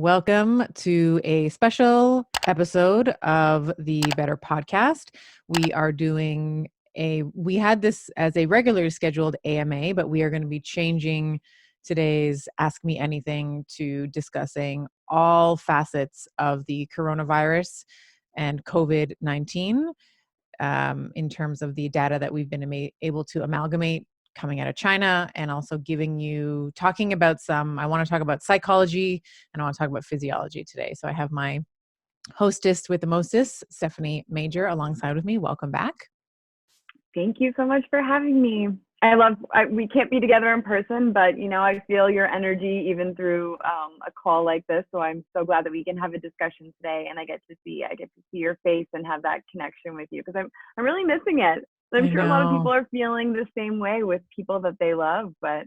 Welcome to a special episode of the Better Podcast. We had this as a regularly scheduled AMA, but we are going to be changing today's Ask Me Anything to discussing all facets of the coronavirus and COVID-19 in terms of the data that we've been able to amalgamate coming out of China, and also talking about I want to talk about psychology and I want to talk about physiology today. So I have my hostess with the mostest, Stephanie Major, alongside with me. Welcome back. Thank you so much for having me. We can't be together in person, but I feel your energy even through a call like this. So I'm so glad that we can have a discussion today, and I get to see your face and have that connection with you, because I'm really missing it. I'm sure a lot of people are feeling the same way with people that they love, but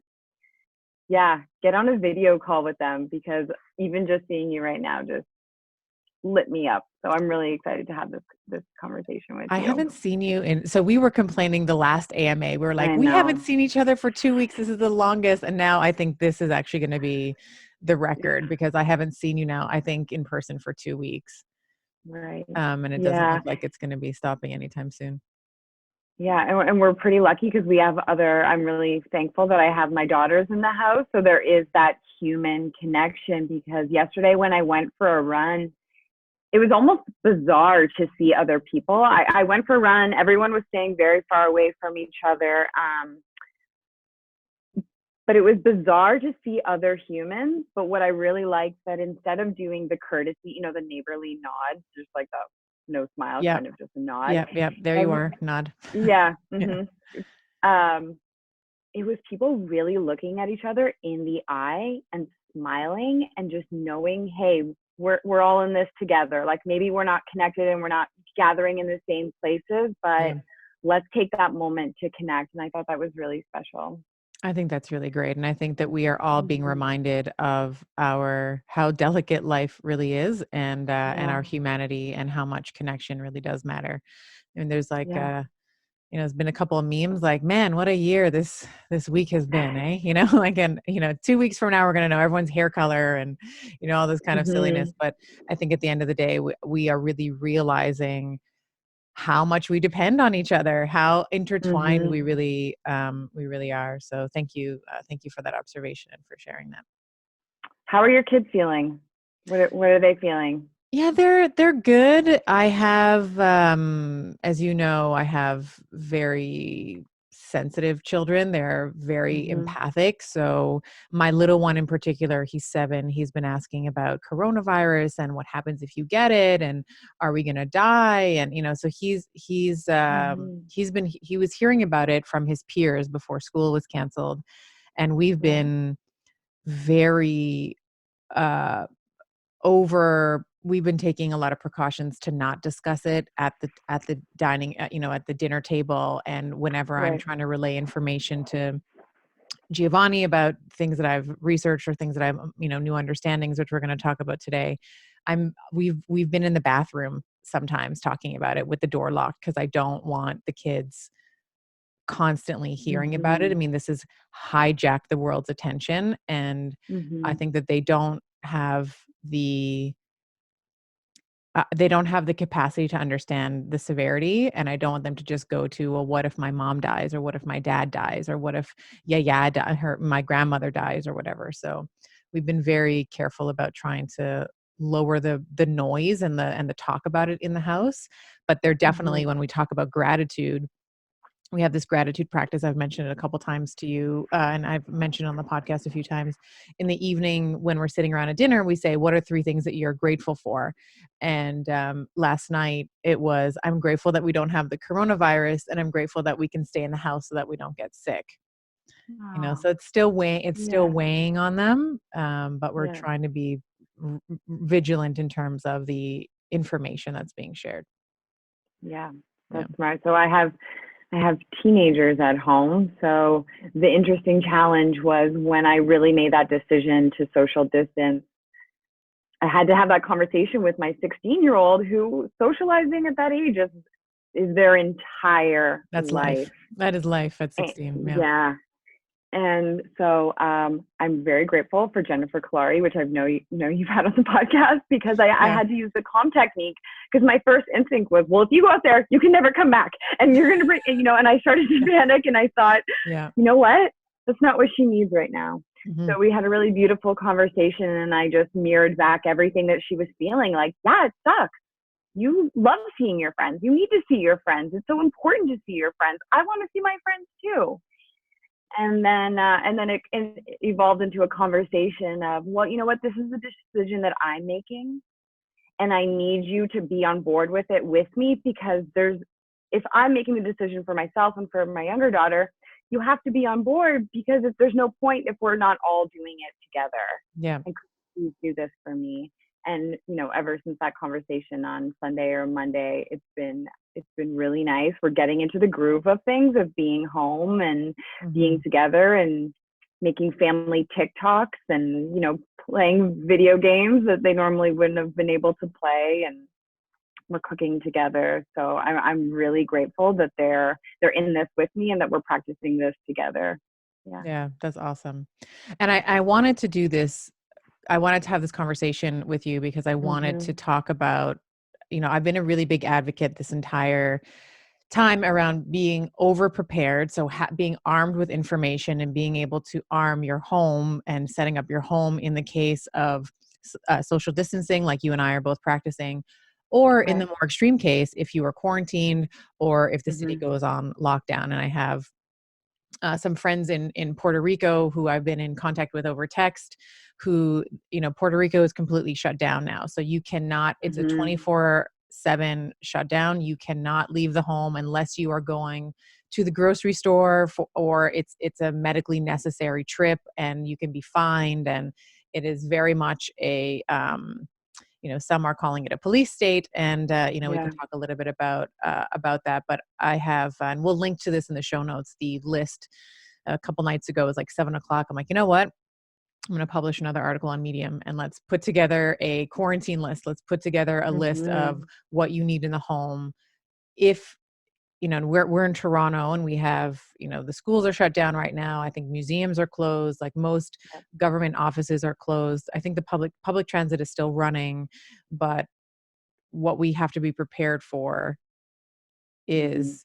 yeah, get on a video call with them, because even just seeing you right now just lit me up. So I'm really excited to have this conversation with you. I haven't seen you so we were complaining the last AMA. We were like, we haven't seen each other for 2 weeks. This is the longest. And now I think this is actually going to be the record, because I haven't seen you now, I think, in person for 2 weeks. Right. And it doesn't look like it's going to be stopping anytime soon. Yeah, and we're pretty lucky because we have I'm really thankful that I have my daughters in the house. So there is that human connection, because yesterday when I went for a run, it was almost bizarre to see other people. I went for a run. Everyone was staying very far away from each other. But it was bizarre to see other humans. But what I really liked, that instead of doing the courtesy, the neighborly nod, just like the no smile, kind of just a nod. Yeah. There you are. Nod. Yeah. Mm-hmm. It was people really looking at each other in the eye and smiling and just knowing, hey, we're all in this together. Like, maybe we're not connected and we're not gathering in the same places, but let's take that moment to connect. And I thought that was really special. I think that's really great. And I think that we are all being reminded of how delicate life really is, and our humanity, and how much connection really does matter. And there's there's been a couple of memes like, man, what a year this week has been, eh? 2 weeks from now, we're going to know everyone's hair color and, all this kind of silliness. But I think at the end of the day, we are really realizing how much we depend on each other, how intertwined we really are. So thank you for that observation and for sharing that. How are your kids feeling? What are they feeling? Yeah, they're good. I have, as you know, I have very sensitive children. They're very empathic. So my little one in particular, he's 7. He's been asking about coronavirus and what happens if you get it, and are we going to die? And so he was hearing about it from his peers before school was canceled, and we've been very we've been taking a lot of precautions to not discuss it at the dining, at the dinner table. And whenever I'm trying to relay information to Giovanni about things that I've researched or things that I've, new understandings, which we're going to talk about today, we've been in the bathroom sometimes talking about it with the door locked, because I don't want the kids constantly hearing about it. I mean, this has hijacked the world's attention, and I think that they don't have the capacity to understand the severity. And I don't want them to just go to, well, what if my mom dies, or what if my dad dies, or what if my grandmother dies, or whatever. So we've been very careful about trying to lower the noise and the talk about it in the house. But they're definitely, when we talk about gratitude, we have this gratitude practice. I've mentioned it a couple times to you, and I've mentioned on the podcast a few times. In the evening, when we're sitting around a dinner, we say, what are 3 things that you're grateful for? And last night it was, I'm grateful that we don't have the coronavirus, and I'm grateful that we can stay in the house so that we don't get sick. So it's still weighing on them, but we're trying to be vigilant in terms of the information that's being shared. Yeah, that's smart. So I have teenagers at home. So the interesting challenge was when I really made that decision to social distance, I had to have that conversation with my 16-year-old, who socializing at that age is their entire life. That is life at 16. Yeah. And so I'm very grateful for Jennifer Kalari, which I know you've had on the podcast, because I Yeah. had to use the calm technique, because my first instinct was, well, if you go out there, you can never come back, and you're going to bring, and I started to panic, and I thought, Yeah. you know what? That's not what she needs right now. Mm-hmm. So we had a really beautiful conversation, and I just mirrored back everything that she was feeling. Like, yeah, it sucks. You love seeing your friends. You need to see your friends. It's so important to see your friends. I want to see my friends too. And then it evolved into a conversation of, well, you know what? This is a decision that I'm making, and I need you to be on board with it with me, because if I'm making the decision for myself and for my younger daughter, you have to be on board, because there's no point if we're not all doing it together. Yeah. And please do this for me. And ever since that conversation on Sunday or Monday, it's been really nice. We're getting into the groove of things, of being home and being together and making family TikToks and playing video games that they normally wouldn't have been able to play, and we're cooking together. So I'm really grateful that they're in this with me, and that we're practicing this together. Yeah. Yeah, that's awesome. And I wanted to do this. I wanted to have this conversation with you because I wanted to Mhm. talk about, I've been a really big advocate this entire time around being over prepared. So being armed with information and being able to arm your home and setting up your home in the case of social distancing, like you and I are both practicing, or in the Right. more extreme case, if you are quarantined or if the city Mhm. goes on lockdown. And I have some friends in Puerto Rico who I've been in contact with over text, who, Puerto Rico is completely shut down now. So you cannot, it's a Mhm. 24/7 shutdown. You cannot leave the home unless you are going to the grocery store or it's a medically necessary trip, and you can be fined. And it is very much some are calling it a police state, and we can Yeah. talk a little bit about that. But I have, and we'll link to this in the show notes. The list a couple nights ago was like 7 o'clock. I'm like, you know what? I'm going to publish another article on Medium, and let's put together a quarantine list. Let's put together a list of Mhm. what you need in the home. If and we're in Toronto, and we have, the schools are shut down right now. I think museums are closed. Like most Yep. government offices are closed. I think the public transit is still running, but what we have to be prepared for Mhm.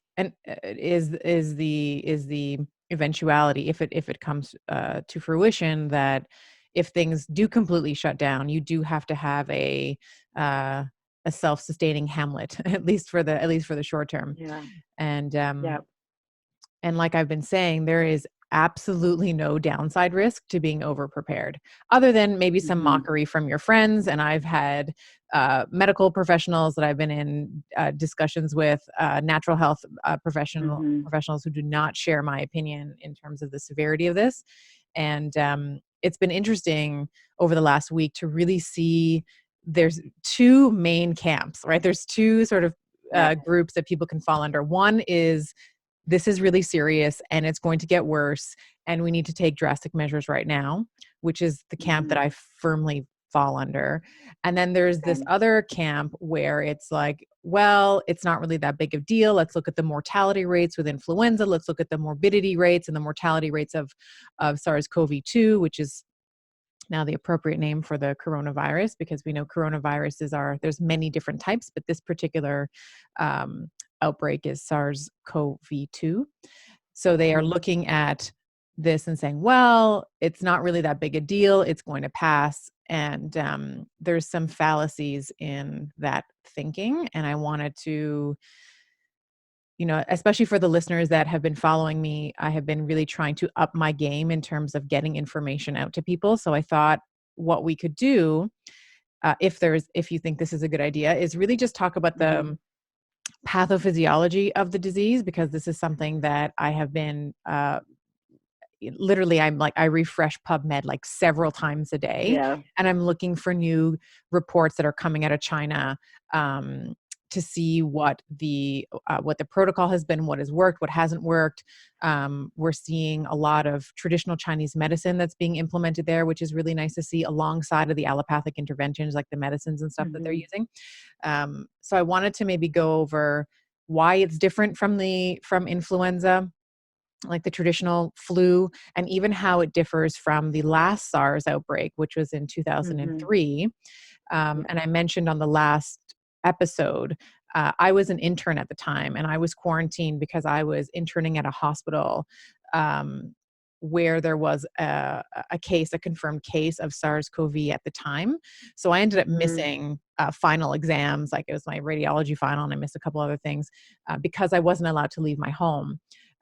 is the eventuality, if it comes to fruition, that if things do completely shut down, you do have to have uh, a self-sustaining Hamlet, at least for the short term. Yeah. And Yep. and like I've been saying, there is absolutely no downside risk to being overprepared, other than maybe some Mhm. mockery from your friends. And I've had medical professionals that I've been in discussions with, natural health Mhm. professionals who do not share my opinion in terms of the severity of this. And it's been interesting over the last week to really see there's two main camps, right? There's two sort of Yep. groups that people can fall under. One is, this is really serious and it's going to get worse, and we need to take drastic measures right now, which is the camp that Mhm. I firmly fall under. And then there's this Same. other camp where it's like, well, it's not really that big of a deal. Let's look at the mortality rates with influenza. Let's look at the morbidity rates and the mortality rates of SARS-CoV-2, which is now the appropriate name for the coronavirus, because we know coronaviruses there's many different types, but this particular outbreak is SARS-CoV-2. So they are Mhm. looking at this and saying, well, it's not really that big a deal. It's going to pass. And there's some fallacies in that thinking. And I wanted to, especially for the listeners that have been following me, I have been really trying to up my game in terms of getting information out to people. So I thought what we could do, if you think this is a good idea, is really just talk about Mhm. the pathophysiology of the disease, because this is something that I have been literally, I'm like, I refresh PubMed like several times a day, Yeah. and I'm looking for new reports that are coming out of China, um, to see what the protocol has been, what has worked, what hasn't worked. We're seeing a lot of traditional Chinese medicine that's being implemented there, which is really nice to see, alongside of the allopathic interventions like the medicines and stuff that they're Mhm. using. So I wanted to maybe go over why it's different from influenza, like the traditional flu, and even how it differs from the last SARS outbreak, which was in Mhm. 2003. Yeah. And I mentioned on the last episode, I was an intern at the time, and I was quarantined because I was interning at a hospital um, where there was a confirmed case of SARS-CoV at the time. So I ended up Mhm. missing final exams, like it was my radiology final, and I missed a couple other things because I wasn't allowed to leave my home.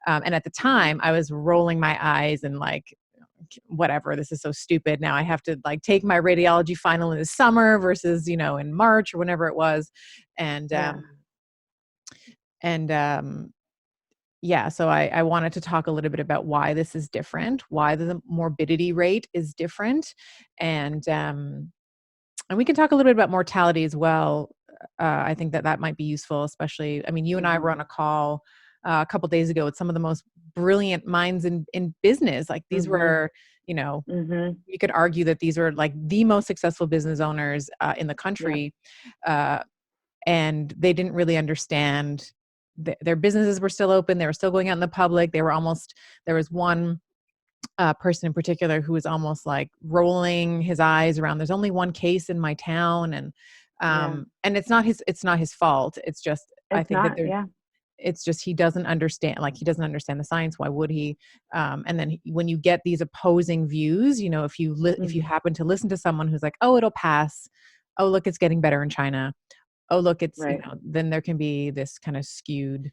And at the Mhm. time, I was rolling my eyes and like, whatever, this is so stupid. Now I have to like take my radiology final in the summer versus, in March or whenever it was. And, Yeah. and, yeah, so I wanted to talk a little bit about why this is different, why the morbidity rate is different, and and we can talk a little bit about mortality as well. I think that might be useful, especially. I mean, you and I were Mhm. on a call a couple days ago with some of the most brilliant minds in business. Like these Mhm. were, you know, Mhm. you could argue that these are like the most successful business owners in the Yeah. country, uh, and they didn't really understand. Their businesses were still open; they were still going out in the public. They were almost. There was one person in particular who was almost like rolling his eyes around. There's only one case in my town, Yeah. and it's not his fault. It's just I It's think that not. there Yeah. it's just he doesn't understand, like he doesn't understand the science. Why would he? And then when you get these opposing views, if you Mhm. happen to listen to someone who's like, oh, it'll pass. Oh, look, it's getting better in China. Oh, look, it's, Right. then there can be this kind of skewed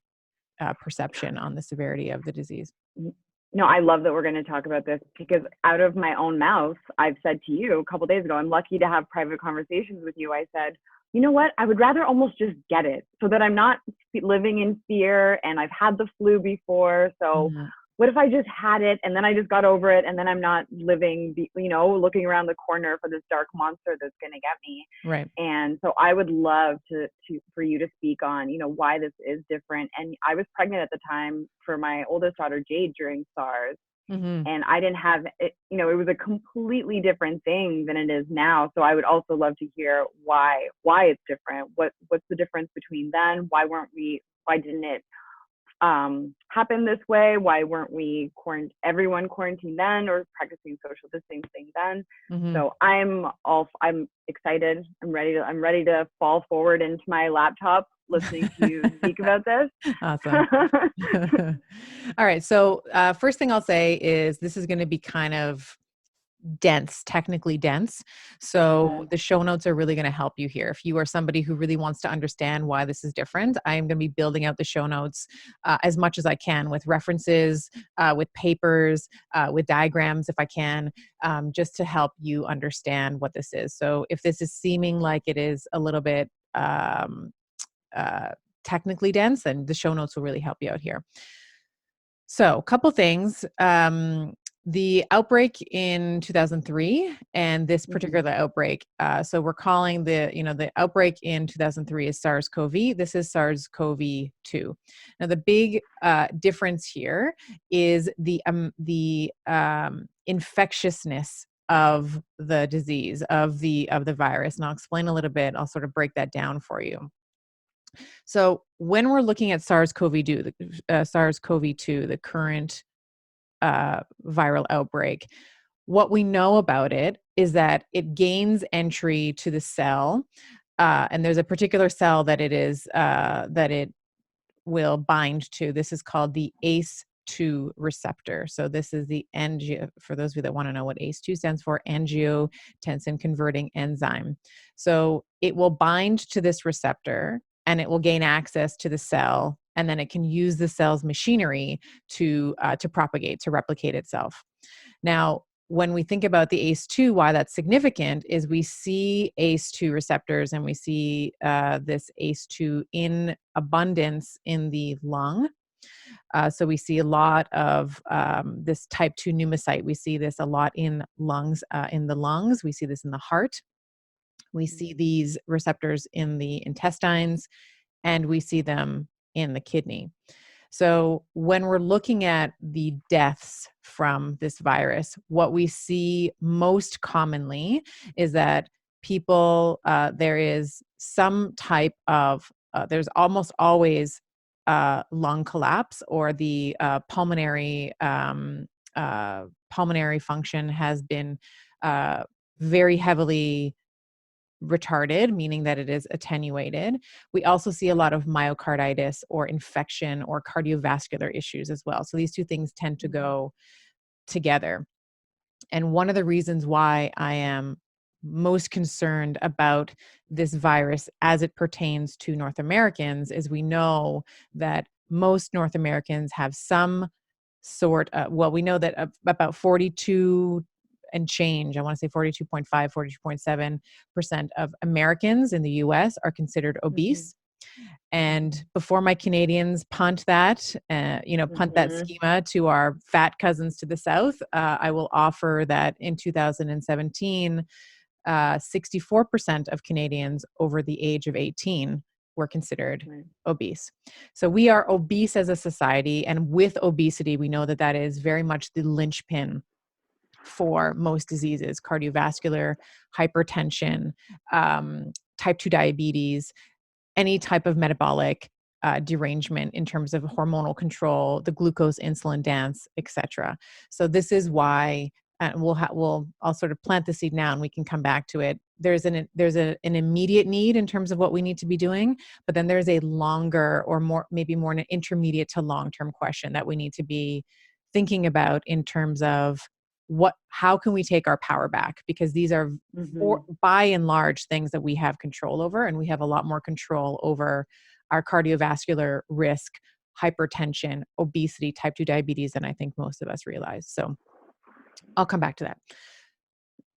perception on the severity of the disease. Mm. No, I love that we're going to talk about this because out of my own mouth, I've said to you a couple days ago, I'm lucky to have private conversations with you. I said, you know what? I would rather almost just get it so that I'm not living in fear, and I've had the flu before. So Mhm. what if I just had it and then I just got over it, and then I'm not living, looking around the corner for this dark monster that's going to get me. Right. And so I would love to for you to speak on, why this is different. And I was pregnant at the time for my oldest daughter Jade during SARS, Hmm. and I didn't have it, it was a completely different thing than it is now. So I would also love to hear why it's different. What's the difference between then? Why didn't it happen this way? Why weren't everyone quarantined then, or practicing social distancing then? Hmm. So I'm excited. I'm ready to fall forward into my laptop listening to you speak about this. Awesome. All right. So, first thing I'll say is this is going to be kind of dense, technically dense. So, Mhm. the show notes are really going to help you here. If you are somebody who really wants to understand why this is different, I am going to be building out the show notes as much as I can with references, with papers, with diagrams, if I can, just to help you understand what this is. So, if this is seeming like it is a little bit, uh, technically dense, and the show notes will really help you out here. So, a couple things. The outbreak in 2003 and this Mhm. particular outbreak. So we're calling the outbreak in 2003 is SARS-CoV. This is SARS-CoV-2. Now, the big difference here is the infectiousness of the disease of the virus, and I'll explain a little bit. I'll sort of break that down for you. So when we're looking at SARS-CoV-2, the current viral outbreak, what we know about it is that it gains entry to the cell, and there's a particular cell that it will bind to. This is called the ACE2 receptor. So this is the for those of you that want to know what ACE2 stands for, angiotensin converting enzyme. So it will bind to this receptor and it will gain access to the cell, and then it can use the cell's machinery to propagate, to replicate itself. Now, when we think about the ACE2, why that's significant is we see ACE2 receptors and we see this ACE2 in abundance in the lung. So we see a lot of this type 2 pneumocyte. We see this a lot in in the lungs. We see this in the heart. We see these receptors in the intestines, and we see them in the kidney. So, when we're looking at the deaths from this virus, what we see most commonly is that there is some type of, there's almost always lung collapse, or the pulmonary function has been very heavily retarded, meaning that it is attenuated. We also see a lot of myocarditis or infection or cardiovascular issues as well. So these two things tend to go together. And one of the reasons why I am most concerned about this virus as it pertains to North Americans is we know that most North Americans have some sort of, well, we know that about 42 and change, I want to say 42.5, 42.7% of Americans in the US are considered obese. And before my Canadians punt that, punt that schema to our fat cousins to the south, I will offer that in 2017, 64% of Canadians over the age of 18 were considered obese. So we are obese as a society, and with obesity, we know that that is very much the linchpin for most diseases: cardiovascular, hypertension, type 2 diabetes, any type of metabolic derangement in terms of hormonal control, the glucose insulin dance, etc. So this is why, and I'll sort of plant the seed now, and we can come back to it. There's an immediate need in terms of what we need to be doing, but then there's a longer, or maybe more an intermediate to long-term question that we need to be thinking about in terms of how can we take our power back? Because these are by and large things that we have control over, and we have a lot more control over our cardiovascular risk, hypertension, obesity, type 2 diabetes than I think most of us realize. So I'll come back to that.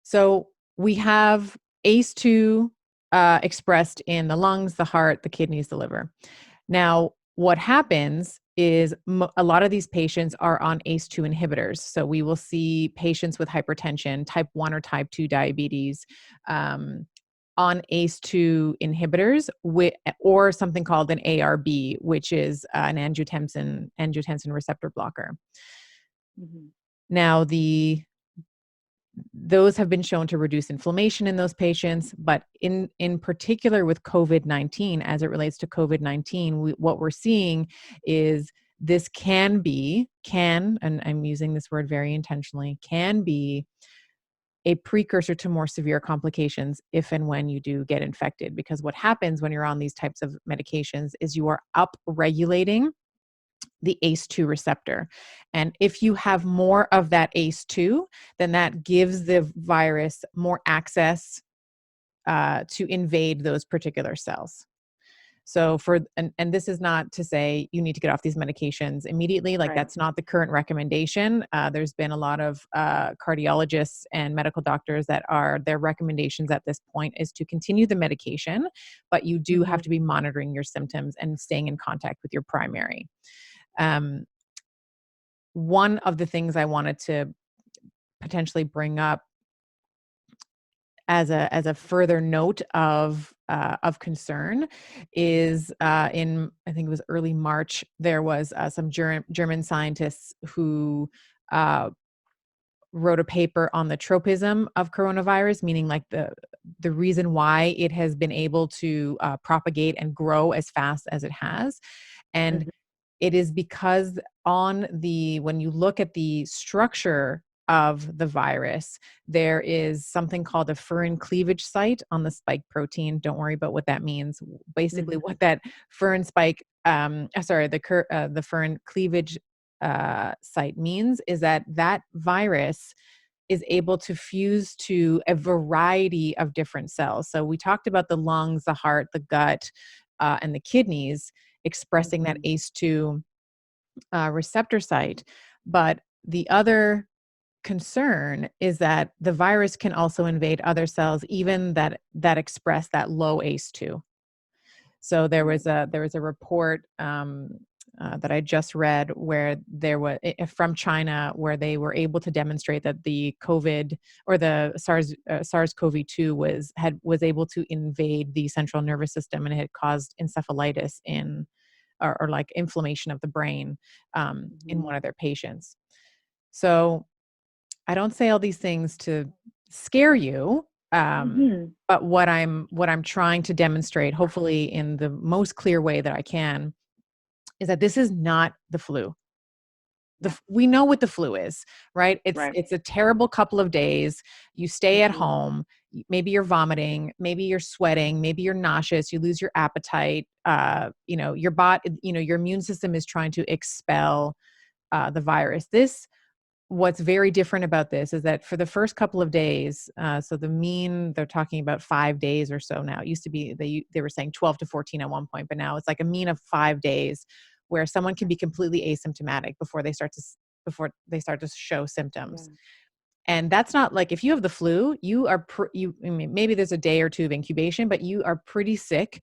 So we have ACE2 expressed in the lungs, the heart, the kidneys, the liver. Now, what happens is a lot of these patients are on ACE2 inhibitors. So we will see patients with hypertension, type 1 or type 2 diabetes, on ACE2 inhibitors or something called an ARB, which is an angiotensin receptor blocker. Now, those have been shown to reduce inflammation in those patients, but in particular with COVID-19, as it relates to COVID-19, what we're seeing is this can, and I'm using this word very intentionally, can be a precursor to more severe complications if and when you do get infected. Because what happens when you're on these types of medications is you are upregulating the ACE2 receptor. And if you have more of that ACE2, then that gives the virus more access to invade those particular cells. So and this is not to say you need to get off these medications immediately. Like that's not the current recommendation. There's been a lot of cardiologists and medical doctors that their recommendations at this point is to continue the medication, but you do have to be monitoring your symptoms and staying in contact with your primary. One of the things I wanted to potentially bring up as a further note of concern is in, I think it was early March, there was some German scientists who wrote a paper on the tropism of coronavirus, meaning like the reason why it has been able to propagate and grow as fast as it has. And it is because when you look at the structure of the virus, there is something called a furin cleavage site on the spike protein. Don't worry about what that means. Basically, what that furin the furin cleavage site means is that virus is able to fuse to a variety of different cells. So we talked about the lungs, the heart, the gut, and the kidneys expressing that ACE2 receptor site. But the other concern is that the virus can also invade other cells, even that express that low ACE2. So there was a report that I just read where there was from China, where they were able to demonstrate that the COVID or the SARS-CoV-2 was able to invade the central nervous system, and it had caused encephalitis or like inflammation of the brain in one of their patients. So I don't say all these things to scare you, but what I'm trying to demonstrate, hopefully in the most clear way that I can, is that this is not the flu. Yeah. We know what the flu is, right? Right. It's a terrible couple of days. You stay at Mm-hmm. home. Maybe you're vomiting. Maybe you're sweating. Maybe you're nauseous. You lose your appetite. Your body, your immune system is trying to expel the virus. What's very different about this is that for the first couple of days, so they're talking about 5 days or so now. It used to be they were saying 12 to 14 at one point, but now it's like a mean of 5 days where someone can be completely asymptomatic before they start to show Yeah. symptoms. And that's not like if you have the flu, I mean, maybe there's a day or two of incubation, but you are pretty sick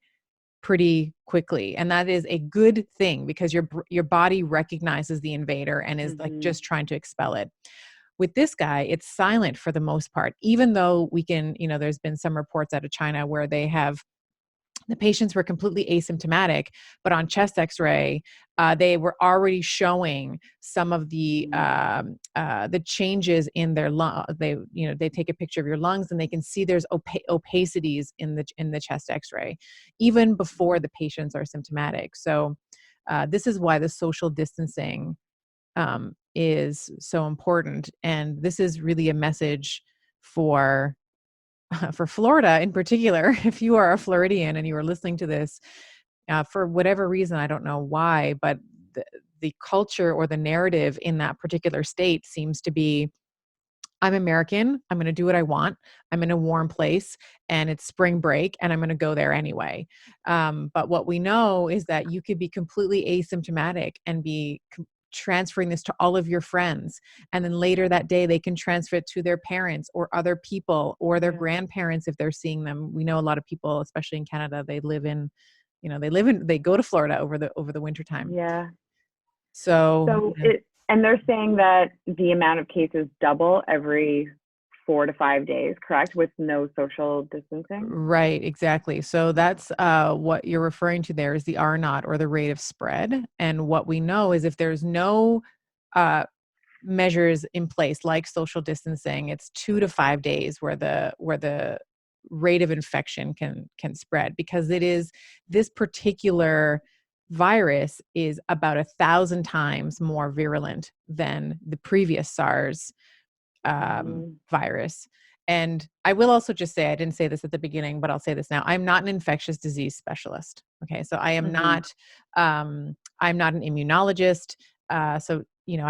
pretty quickly, and that is a good thing because your body recognizes the invader and is like Mm-hmm. just trying to expel it. With this guy, it's silent for the most part, even though there's been some reports out of China where the patients were completely asymptomatic, but on chest X-ray, they were already showing some of the changes in their lung. They take a picture of your lungs and they can see there's opacities in the chest X-ray, even before the patients are symptomatic. So this is why the social distancing is so important, and this is really a message for for Florida in particular. If you are a Floridian and you are listening to this, for whatever reason, I don't know why, but the culture or the narrative in that particular state seems to be, I'm American. I'm going to do what I want. I'm in a warm place and it's spring break and I'm going to go there anyway. But what we know is that you could be completely asymptomatic and be transferring this to all of your friends. And then later that day, they can transfer it to their parents or other people or their Yeah. grandparents if they're seeing them. We know a lot of people, especially in Canada, they go to Florida over the winter time. Yeah. So, So and they're saying that the amount of cases double every 4 to 5 days, correct? With no social distancing? right, exactly. So that's what you're referring to there is the R naught or the rate of spread. And what we know is if there's no uh, measures in place like social distancing, it's 2 to 5 days where the rate of infection can spread, because it is this particular virus is about 1,000 times more virulent than the previous SARS Mm-hmm. virus. And I will also just say, I didn't say this at the beginning, but I'll say this now. I'm not an infectious disease specialist. Okay. So Mm-hmm. I'm not an immunologist. I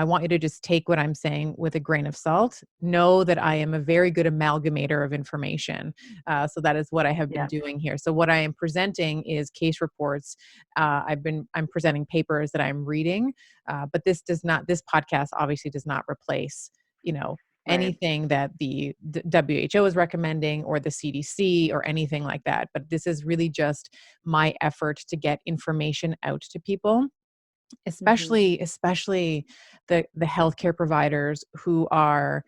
want you to just take what I'm saying with a grain of salt. Know that I am a very good amalgamator of information. So that is what I have been Yeah. doing here. So what I am presenting is case reports. I'm presenting papers that I'm reading, but this podcast obviously does not replace, you know, Right. anything that the WHO is recommending or the CDC or anything like that. But this is really just my effort to get information out to people, Mm-hmm. especially the healthcare providers who are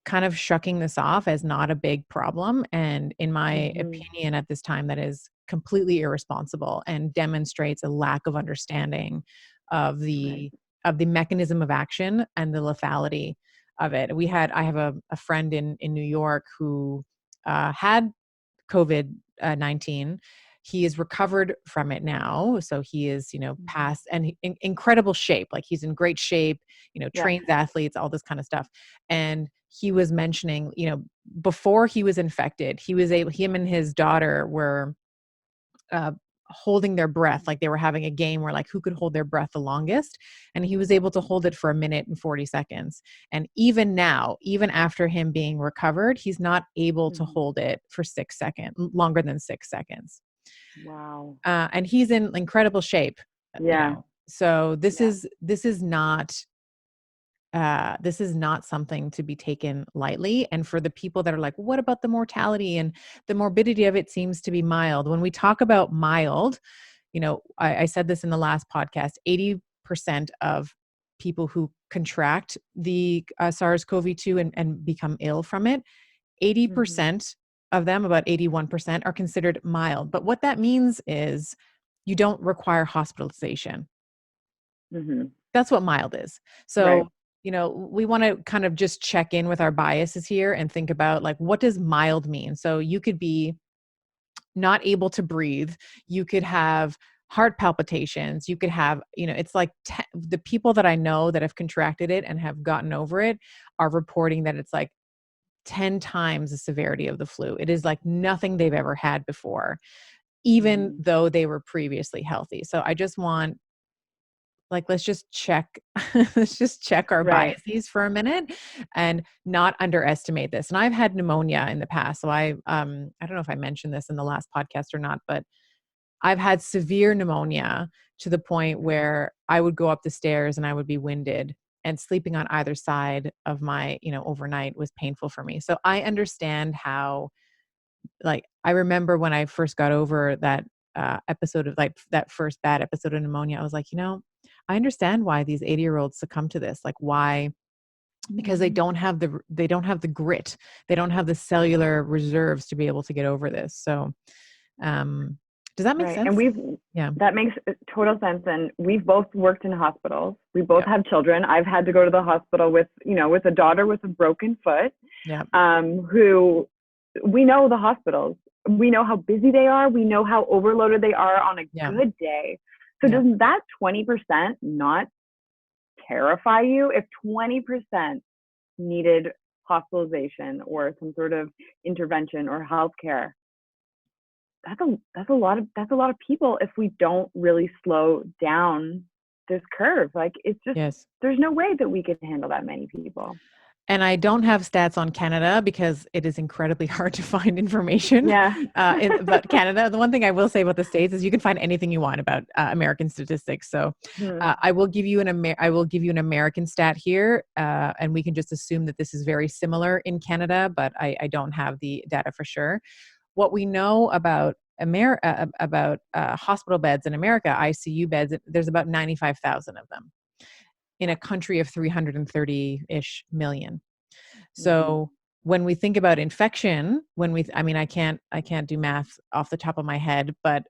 kind of shucking this off as not a big problem. And in my Mm-hmm. opinion, at this time, that is completely irresponsible and demonstrates a lack of understanding of Right. the mechanism of action and the lethality of it. I have a friend in New York who had COVID-19. He is recovered from it now. So he is, Mm-hmm. past and in incredible shape. Like he's in great shape, Yeah. trains athletes, all this kind of stuff. And he was mentioning, before he was infected, him and his daughter were uh, holding their breath, like they were having a game where like who could hold their breath the longest, and he was able to hold it for a minute and 40 seconds. And even now, even after him being recovered, he's not able to Mm-hmm. hold it for 6 seconds longer than 6 seconds. Wow. And he's in incredible shape, Yeah. so Yeah. this is not something to be taken lightly. And for the people that are like, what about the mortality and the morbidity of it seems to be mild? When we talk about mild, I said this in the last podcast, 80% of people who contract the SARS-CoV-2 and become ill from it, Mm-hmm. 80% of them, about 81%, are considered mild. But what that means is you don't require hospitalization. Mm-hmm. That's what mild is. Right. So, we want to kind of just check in with our biases here and think about like, what does mild mean? So you could be not able to breathe. You could have heart palpitations. You could have, it's like the people that I know that have contracted it and have gotten over it are reporting that it's like 10 times the severity of the flu. It is like nothing they've ever had before, even though they were previously healthy. So I just want, like, let's just check, let's just check our Right. biases for a minute and not underestimate this. And I've had pneumonia in the past. So I don't know if I mentioned this in the last podcast or not, but I've had severe pneumonia to the point where I would go up the stairs and I would be winded, and sleeping on either side of my, overnight was painful for me. So I understand how, like, I remember when I first got over that episode of, like, that first bad episode of pneumonia, I was like, I understand why these 80-year-olds succumb to this. Like, why? Because they don't have the grit. They don't have the cellular reserves to be able to get over this. So, does that make Right. And sense? Yeah. that makes total sense. And we've both worked in hospitals. We both Yeah. have children. I've had to go to the hospital with a daughter with a broken foot, Yeah. who, we know the hospitals. We know how busy they are. We know how overloaded they are on a good day. So doesn't that 20% not terrify you? If 20% needed hospitalization or some sort of intervention or healthcare, that's a lot of people if we don't really slow down this curve. Like, it's just, Yes. there's no way that we could handle that many people. And I don't have stats on Canada because it is incredibly hard to find information about Canada. The one thing I will say about the States is you can find anything you want about American statistics. So I will give you an American stat here, and we can just assume that this is very similar in Canada, but I don't have the data for sure. What we know about hospital beds in America, ICU beds, there's about 95,000 of them in a country of 330-ish million. So when we think about infection, I can't do math off the top of my head, but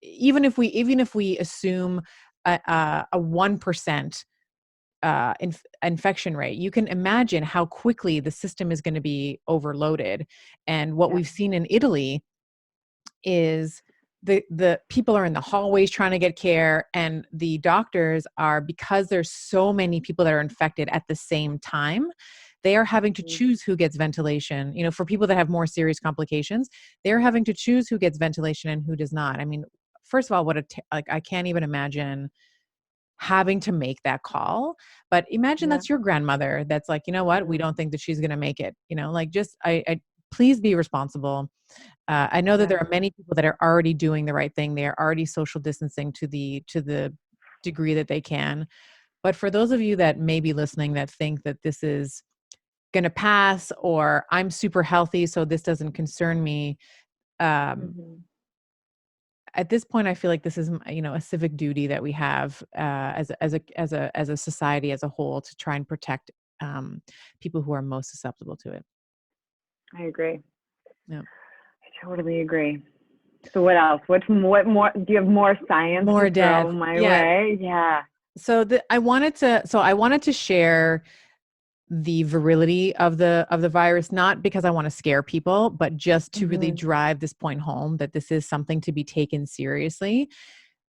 even if we assume a 1% infection rate, you can imagine how quickly the system is going to be overloaded. And what we've seen in Italy is the people are in the hallways trying to get care, and the doctors are, because there's so many people that are infected at the same time, they are having to choose who gets ventilation. For people that have more serious complications, they're having to choose who gets ventilation and who does not. I mean, first of all, I can't even imagine having to make that call. But imagine that's your grandmother that's like, you know what, we don't think that she's going to make it. I please be responsible. I know that there are many people that are already doing the right thing. They are already social distancing to the degree that they can. But for those of you that may be listening that think that this is going to pass, or I'm super healthy, so this doesn't concern me. At this point, I feel like this is, a civic duty that we have as a society as a whole to try and protect people who are most susceptible to it. I agree. Yeah. I totally agree. So what else? What more? Do you have more science to throw my way? Yeah. So I wanted to share the virility of the virus, not because I want to scare people, but just to really drive this point home that this is something to be taken seriously.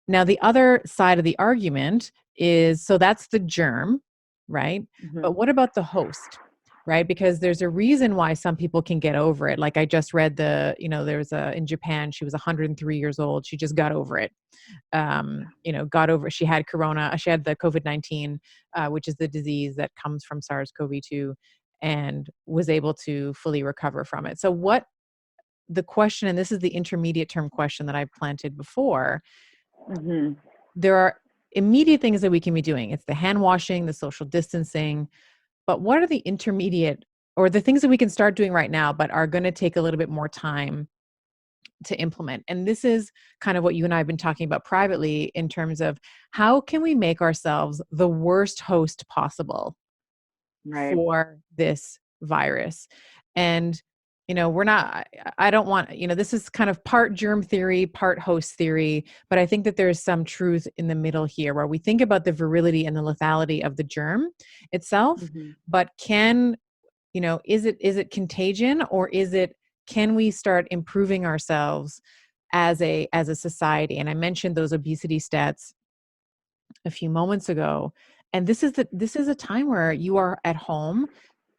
Now, the other side of the argument is, so that's the germ, right? But what about the host, right? Because there's a reason why some people can get over it. Like I just read in Japan, she was 103 years old. She just got over it. She had the COVID-19, which is the disease that comes from SARS-CoV-2, and was able to fully recover from it. So what the question, and this is the intermediate term question that I planted before, there are immediate things that we can be doing. It's the hand washing, the social distancing, but what are the intermediate, or the things that we can start doing right now, but are going to take a little bit more time to implement? And this is kind of what you and I have been talking about privately in terms of how can we make ourselves the worst host possible for this virus. And I don't want, this is kind of part germ theory, part host theory, but I think that there's some truth in the middle here where we think about the virility and the lethality of the germ itself, but is it contagion, or can we start improving ourselves as a society. And I mentioned those obesity stats a few moments ago. And this is a time where you are at home.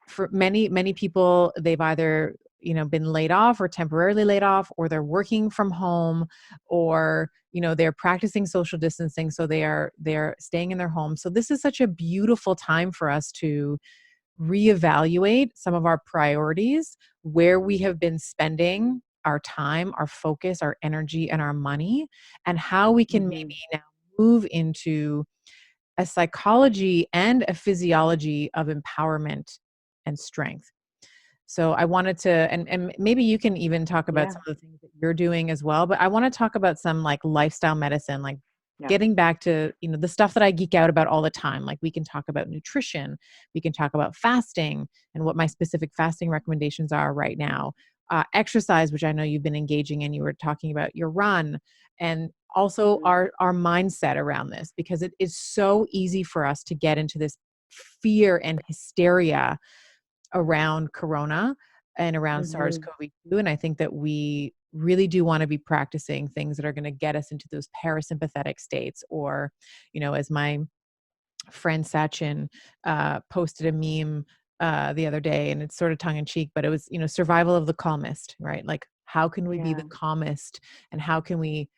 For many people, they've either, been laid off or temporarily laid off, or they're working from home, or, they're practicing social distancing, so they're staying in their home. So this is such a beautiful time for us to reevaluate some of our priorities, where we have been spending our time, our focus, our energy, and our money, and how we can Mm-hmm. maybe now move into a psychology and a physiology of empowerment and strength. So I wanted to, and maybe you can even talk about Yeah. some of the things that you're doing as well, but I want to talk about some like lifestyle medicine, like Yeah. getting back to, the stuff that I geek out about all the time. Like we can talk about nutrition, we can talk about fasting and what my specific fasting recommendations are right now. Exercise, which I know you've been engaging in, you were talking about your run, and also Mm-hmm. our mindset around this, because it is so easy for us to get into this fear and hysteria around corona and around Mm-hmm. SARS-CoV-2. And I think that we really do want to be practicing things that are going to get us into those parasympathetic states, or, as my friend Sachin posted a meme the other day, and it's sort of tongue in cheek, but it was, survival of the calmest, right? Like, how can we be the Yeah. calmest, and how can we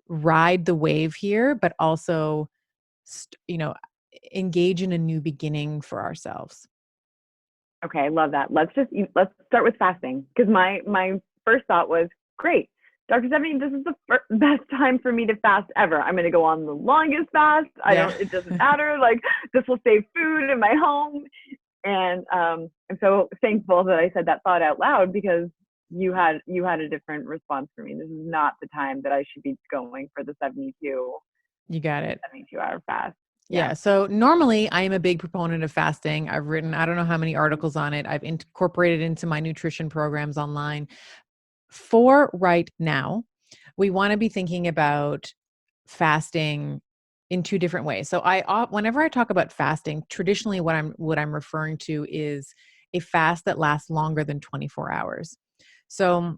ride the wave here, but also, st- you know, engage in a new beginning for ourselves? Okay, I love that. Let's start with fasting, because my first thought was, great, Dr. Stephanie, this is the best time for me to fast ever. I'm going to go on the longest fast. Yeah. It doesn't matter. Like, this will save food in my home. And I'm so thankful that I said that thought out loud, because you had a different response for me. This is not the time that I should be going for the You got it. 72-hour fast. Yeah. Yeah. So normally I am a big proponent of fasting. I've written, I don't know how many articles on it. I've incorporated into my nutrition programs online. For right now, we want to be thinking about fasting in two different ways. So whenever I talk about fasting, traditionally what I'm referring to is a fast that lasts longer than 24 hours. So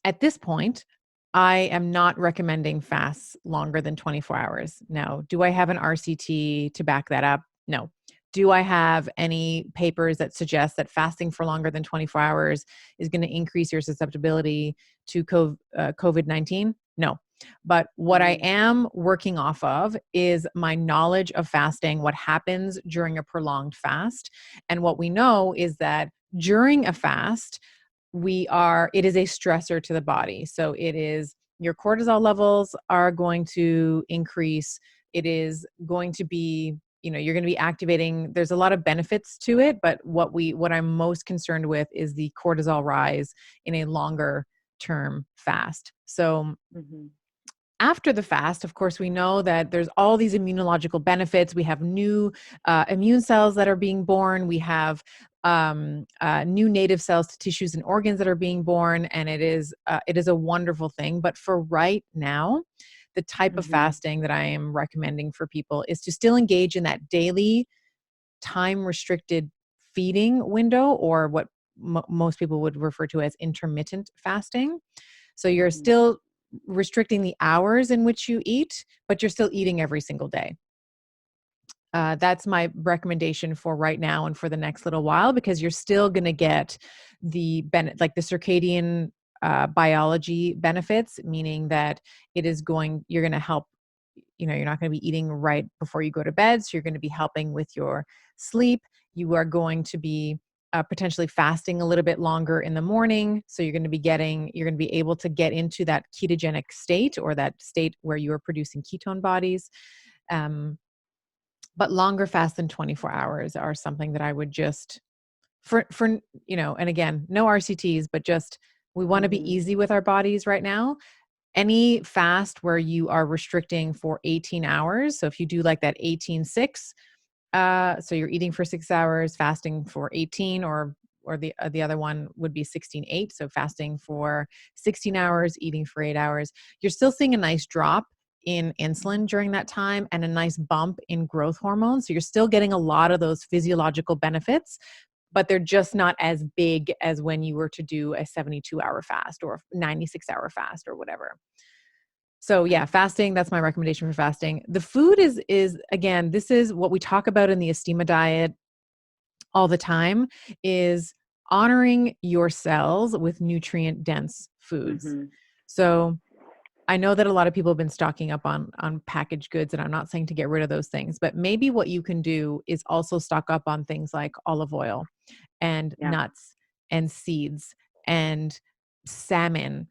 at this point, I am not recommending fasts longer than 24 hours. Now, do I have an RCT to back that up? No. Do I have any papers that suggest that fasting for longer than 24 hours is going to increase your susceptibility to COVID-19? No. But what I Mm-hmm. am working off of is my knowledge of fasting, what happens during a prolonged fast. And what we know is that during a fast, it is a stressor to the body. So it is, your cortisol levels are going to increase. It is going to be, you're going to be activating, there's a lot of benefits to it, but what I'm most concerned with is the cortisol rise in a longer term fast. So Mm-hmm. after the fast, of course, we know that there's all these immunological benefits. We have new immune cells that are being born. We have new native cells to tissues and organs that are being born, and it is a wonderful thing. But for right now, the type of Mm-hmm. fasting that I am recommending for people is to still engage in that daily time restricted feeding window, or what most people would refer to as intermittent fasting. So you're Mm-hmm. still restricting the hours in which you eat, but you're still eating every single day. That's my recommendation for right now and for the next little while, because you're still going to get like the circadian biology benefits, meaning that you're going to help. You're not going to be eating right before you go to bed, so you're going to be helping with your sleep. You are going to be potentially fasting a little bit longer in the morning, so you're going to be able to get into that ketogenic state, or that state where you are producing ketone bodies. Um, but longer fasts than 24 hours are something that I would just for and again, no RCTs, but just, we want to be Mm-hmm. easy with our bodies right now. Any fast where you are restricting for 18 hours, so if you do like that 18-6, so you're eating for 6 hours, fasting for 18, or the other one would be 16-8, so fasting for 16 hours, eating for 8 hours. You're still seeing a nice drop in insulin during that time, and a nice bump in growth hormones. So you're still getting a lot of those physiological benefits, but they're just not as big as when you were to do a 72-hour fast or a 96-hour fast or whatever. So yeah, fasting, that's my recommendation for fasting. The food is again, this is what we talk about in the Estima diet all the time, is honoring your cells with nutrient dense foods. Mm-hmm. So I know that a lot of people have been stocking up on packaged goods, and I'm not saying to get rid of those things, but maybe what you can do is also stock up on things like olive oil and Yeah. nuts and seeds and salmon,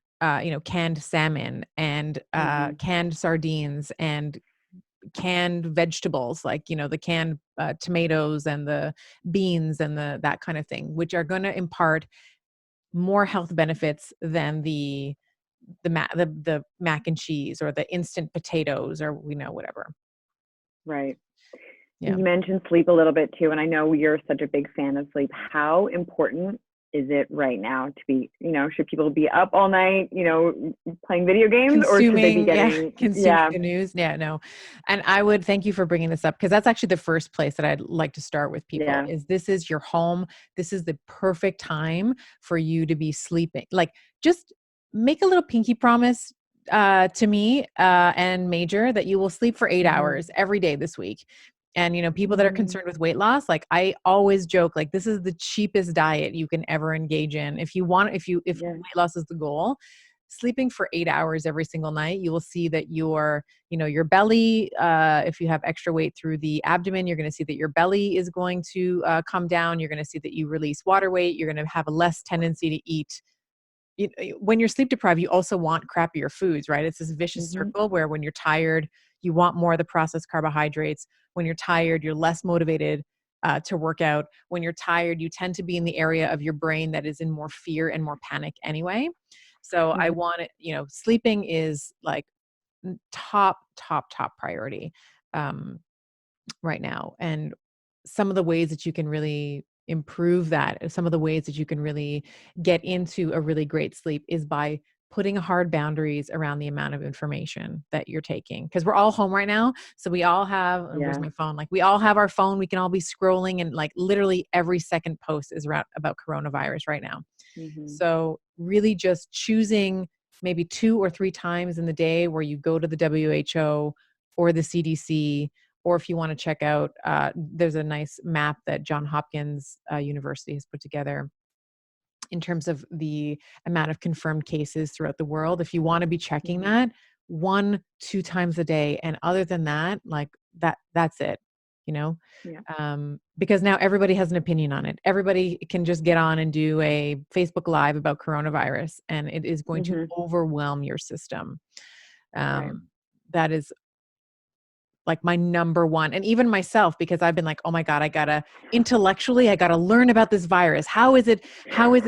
canned salmon and Mm-hmm. canned sardines and canned vegetables, like, the canned tomatoes and the beans and that kind of thing, which are going to impart more health benefits than the mac and cheese or the instant potatoes or whatever. Right. Yeah. You mentioned sleep a little bit too, and I know you're such a big fan of sleep. How important is it right now to be, should people be up all night, playing video games, or should they be Consuming the news. Yeah, no. And I would thank you for bringing this up, because that's actually the first place that I'd like to start with people. yeah, Is this is your home. This is the perfect time for you to be sleeping. Like, just make a little pinky promise to me and Major that you will sleep for 8 hours every day this week. And, people that are concerned with weight loss, like, I always joke, like, this is the cheapest diet you can ever engage in. If weight loss is the goal, sleeping for 8 hours every single night, you will see that your belly, if you have extra weight through the abdomen, you're going to see that your belly is going to come down. You're going to see that you release water weight. You're going to have a less tendency to eat. When you're sleep deprived, you also want crappier foods, right? It's this vicious circle where when you're tired, you want more of the processed carbohydrates. When you're tired, you're less motivated to work out. When you're tired, you tend to be in the area of your brain that is in more fear and more panic anyway. So I want it, sleeping is like top priority right now. And some of the ways that you can really improve that, some of the ways that you can really get into a really great sleep, is by putting hard boundaries around the amount of information that you're taking. Because we're all home right now. So we all have, where's my phone? Like, we all have our phone. We can all be scrolling, and like literally every second post is about coronavirus right now. So really just choosing maybe 2 or 3 times in the day where you go to the WHO or the CDC, or if you want to check out, there's a nice map that Johns Hopkins University has put together in terms of the amount of confirmed cases throughout the world. If you want to be checking that 1-2 times a day, and other than that, like that's it, because now everybody has an opinion on it. Everybody can just get on and do a Facebook Live about coronavirus, and it is going to overwhelm your system. That is like my number one. And even myself, because I've been like, oh my God, I gotta learn about this virus. How is it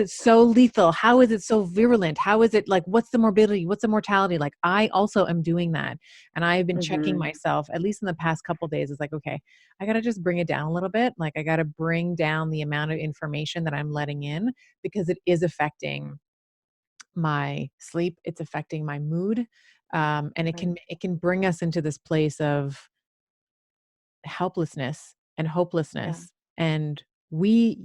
so lethal? How is it so virulent? How is it, like, what's the morbidity? What's the mortality? Like, I also am doing that. And I've been checking myself, at least in the past couple of days. It's like, okay, I gotta just bring it down a little bit. Like, I gotta bring down the amount of information that I'm letting in, because it is affecting my sleep. It's affecting my mood. And it can bring us into this place of helplessness and hopelessness. And this,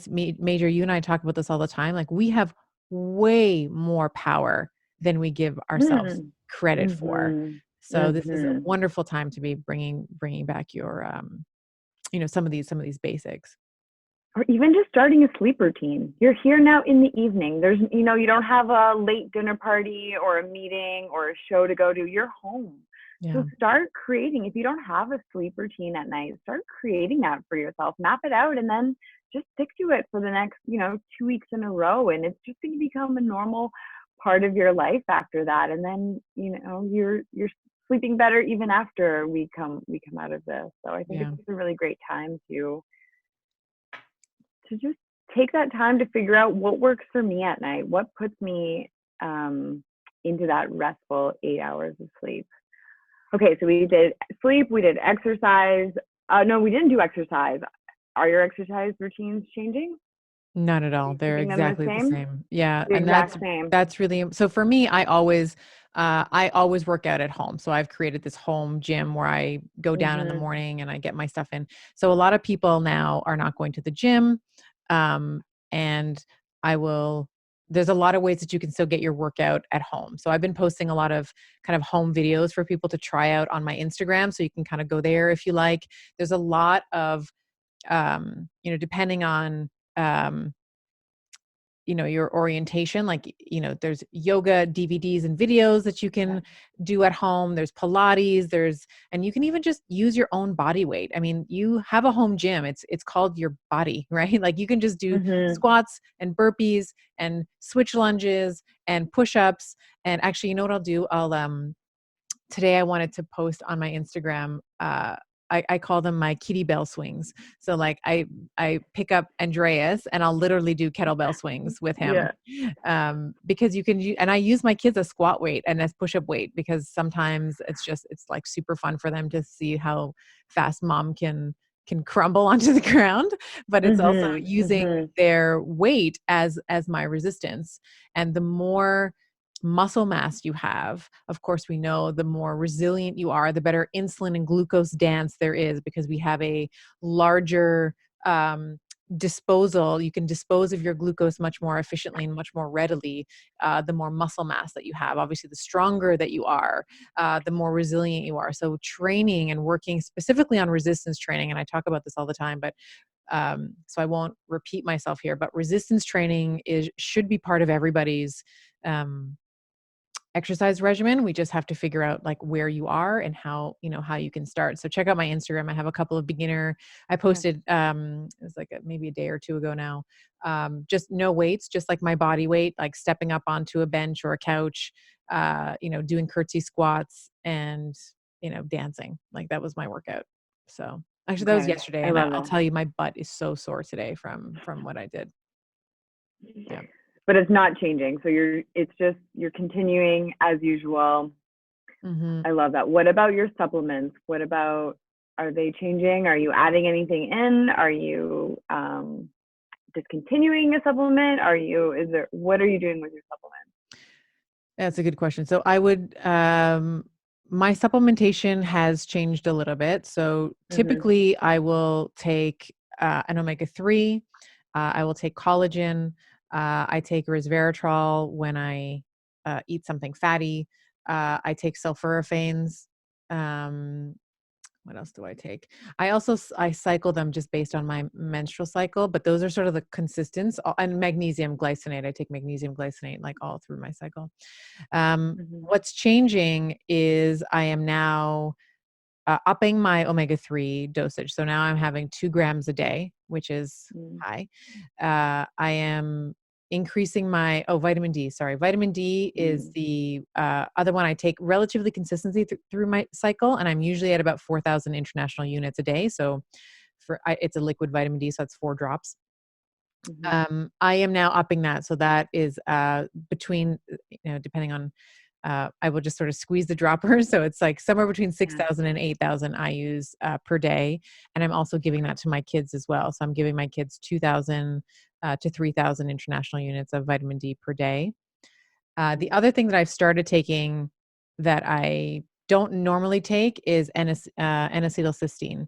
Major, you and I talk about this all the time. Like, we have way more power than we give ourselves credit for. So this is a wonderful time to be bringing back your, some of these basics. Or even just starting a sleep routine. You're here now in the evening. There's, you don't have a late dinner party or a meeting or a show to go to. You're home. So start creating. If you don't have a sleep routine at night, start creating that for yourself. Map it out, and then just stick to it for the next, 2 weeks in a row. And it's just going to become a normal part of your life after that. And then, you're sleeping better even after we come out of this. So I think it's a really great time to just take that time to figure out what works for me at night, what puts me into that restful 8 hours of sleep. Okay, so we did sleep, we did exercise. No, we didn't do exercise. Are your exercise routines changing? Not at all. They're exactly the same. Yeah. The And exact same. that's really, so for me, I always I always work out at home. So I've created this home gym where I go down in the Mhm. morning and I get my stuff in. So a lot of people now are not going to the gym. Um, and I will, there's a lot of ways that you can still get your workout at home. So I've been posting a lot of kind of home videos for people to try out on my Instagram. So you can kind of go there if you like. There's a lot of, depending on, um, your orientation, like, there's yoga DVDs and videos that you Yeah. can do at home. There's Pilates, and you can even just use your own body weight. I mean, you have a home gym. It's called your body, right? Like you can just do Mhm. squats and burpees and switch lunges and push-ups. And actually, you know what I'll do? Today I wanted to post on my Instagram. I call them my kitty bell swings. So like I pick up Andreas and I'll literally do kettlebell swings with him, Yeah. because you can and I use my kids as squat weight and as push up weight because sometimes it's like super fun for them to see how fast mom can crumble onto the ground, but it's also Mhm. using Mhm. their weight as my resistance. And the more muscle mass you have, of course, we know the more resilient you are, the better insulin and glucose dance there is because we have a larger um, disposal. You can dispose of your glucose much more efficiently and much more readily. The more muscle mass that you have, obviously, the stronger that you are, the more resilient you are. So, training and working specifically on resistance training, and I talk about this all the time, but so I won't repeat myself here. But resistance training should be part of everybody's um, exercise regimen. We just have to figure out like where you are and how you can start. So check out my Instagram. I have a couple of I Yeah. posted it was like maybe a day or two ago now. Just no weights, just like my body weight, like stepping up onto a bench or a couch, doing curtsy squats and dancing. Like that was my workout. So actually that was Okay. yesterday I and love I'll that. tell you my butt is so sore today from what I did. Yeah. But it's not changing. So you're continuing as usual. Mhm. I love that. What about your supplements? Are they changing? Are you adding anything in? Are you discontinuing a supplement? What are you doing with your supplements? That's a good question. So I would my supplementation has changed a little bit. So Mhm. typically I will take an omega-3, I will take collagen, I take resveratrol when I eat something fatty, I take sulforaphanes. Um, what else do I take? I cycle them just based on my menstrual cycle, but those are sort of the consistence. And magnesium glycinate. I take magnesium glycinate like all through my cycle. Mhm. What's changing is I am now upping my omega-3 dosage. So now I'm having 2 grams a day, which is Mhm. high. I am increasing my vitamin D. Sorry, vitamin D is Mhm. the other one I take relatively consistently through my cycle, and I'm usually at about 4,000 international units a day. So it's a liquid vitamin D, so it's 4 drops. Mhm. I am now upping that. So that is between, depending on, I will just sort of squeeze the droppers. So it's like somewhere between Yeah. 6,000 and 8,000 I use per day. And I'm also giving that to my kids as well. So I'm giving my kids 2,000 to 3,000 international units of vitamin D per day. The Mhm. other thing that I've started taking that I don't normally take is N-acetylcysteine.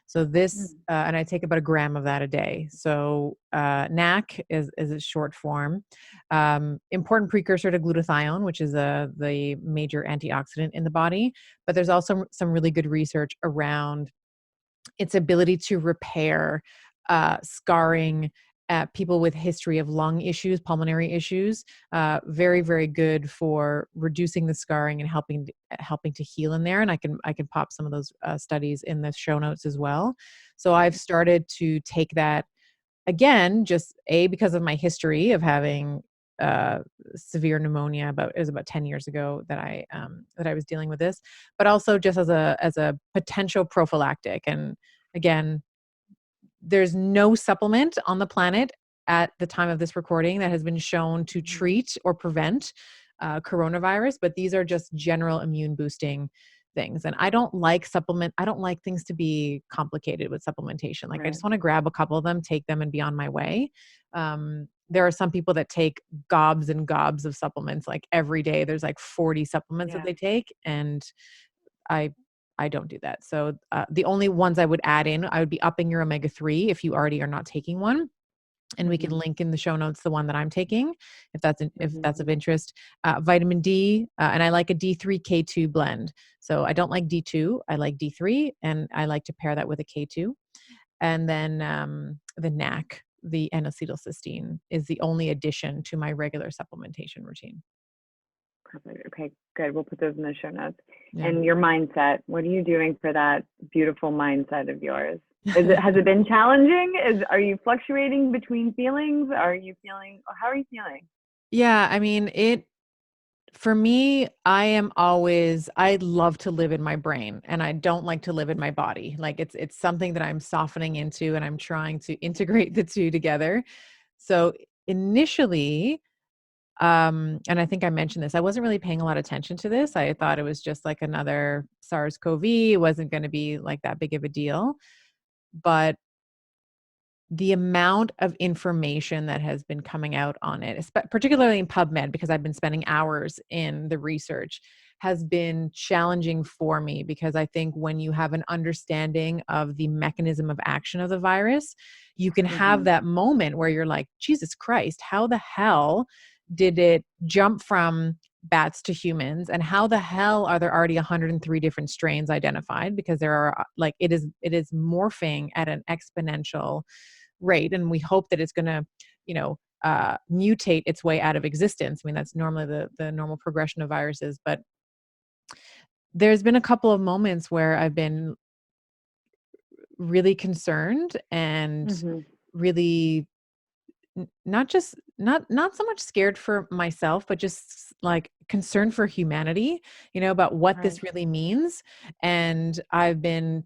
So this, Mhm. and I take about 1 gram of that a day. So NAC is its short form. Important precursor to glutathione, which is the major antioxidant in the body. But there's also some really good research around its ability to repair scarring, people with history of lung issues, pulmonary issues. Very, very good for reducing the scarring and helping to heal in there. And I can pop some of those studies in the show notes as well. So I've started to take that again, just because of my history of having uh severe pneumonia. It was about 10 years ago that I was dealing with this, but also just as a potential prophylactic. And again, there's no supplement on the planet at the time of this recording that has been shown to Mhm. treat or prevent coronavirus, but these are just general immune boosting things. And I don't like things to be complicated with supplementation. Like I Right. just want to grab a couple of them, take them, and be on my way. there are some people that take gobs and gobs of supplements, like every day. There's like 40 supplements that Yeah. they take, and I I don't do that. So the only ones I would add in, I would be upping your omega-3 if you already are not taking one. And we can Mhm. link in the show notes the one that I'm taking, if Mhm. that's of interest. Vitamin D, and I like a D3 K2 blend. So I don't like D2, I like D3, and I like to pair that with a K2. And then the NAC, the N-acetylcysteine, is the only addition to my regular supplementation routine. Perfect. Okay, good. We'll put those in the show notes. Yeah. And your mindset, what are you doing for that beautiful mindset of yours? Has it been challenging? Are you fluctuating between feelings? Are you feeling, or how are you feeling? Yeah, I mean, for me, I love to live in my brain, and I don't like to live in my body. Like it's something that I'm softening into, and I'm trying to integrate the two together. So initially, and I think I mentioned this, I wasn't really paying a lot of attention to this. I thought it was just like another SARS-CoV. It wasn't going to be like that big of a deal. But the amount of information that has been coming out on it, particularly in PubMed, because I've been spending hours in the research, has been challenging for me, because I think when you have an understanding of the mechanism of action of the virus, you can have Mm-hmm. that moment where you're like, Jesus Christ, how the hell did it jump from bats to humans, and how the hell are there already 103 different strains identified? Because there are like, it is morphing at an exponential rate, and we hope that it's going to, you know, mutate its way out of existence. I mean, that's normally the normal progression of viruses. But there's been a couple of moments where I've been really concerned, and Mm-hmm. really not just not so much scared for myself, but just like concerned for humanity, about what Right. this really means. And I've been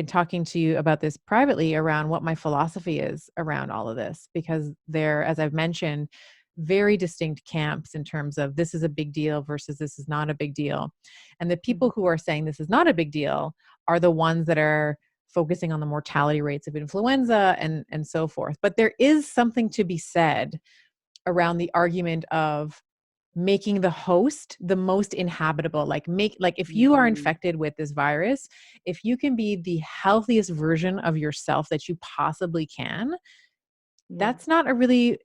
talking to you about this privately around what my philosophy is around all of this, because there, as I've mentioned, very distinct camps in terms of this is a big deal versus this is not a big deal. And the Mm-hmm. people who are saying this is not a big deal are the ones that are focusing on the mortality rates of influenza and so forth. But there is something to be said around the argument of making the host the most inhabitable. Like if you are Mm-hmm. infected with this virus, if you can be the healthiest version of yourself that you possibly can, Yeah. that's not a really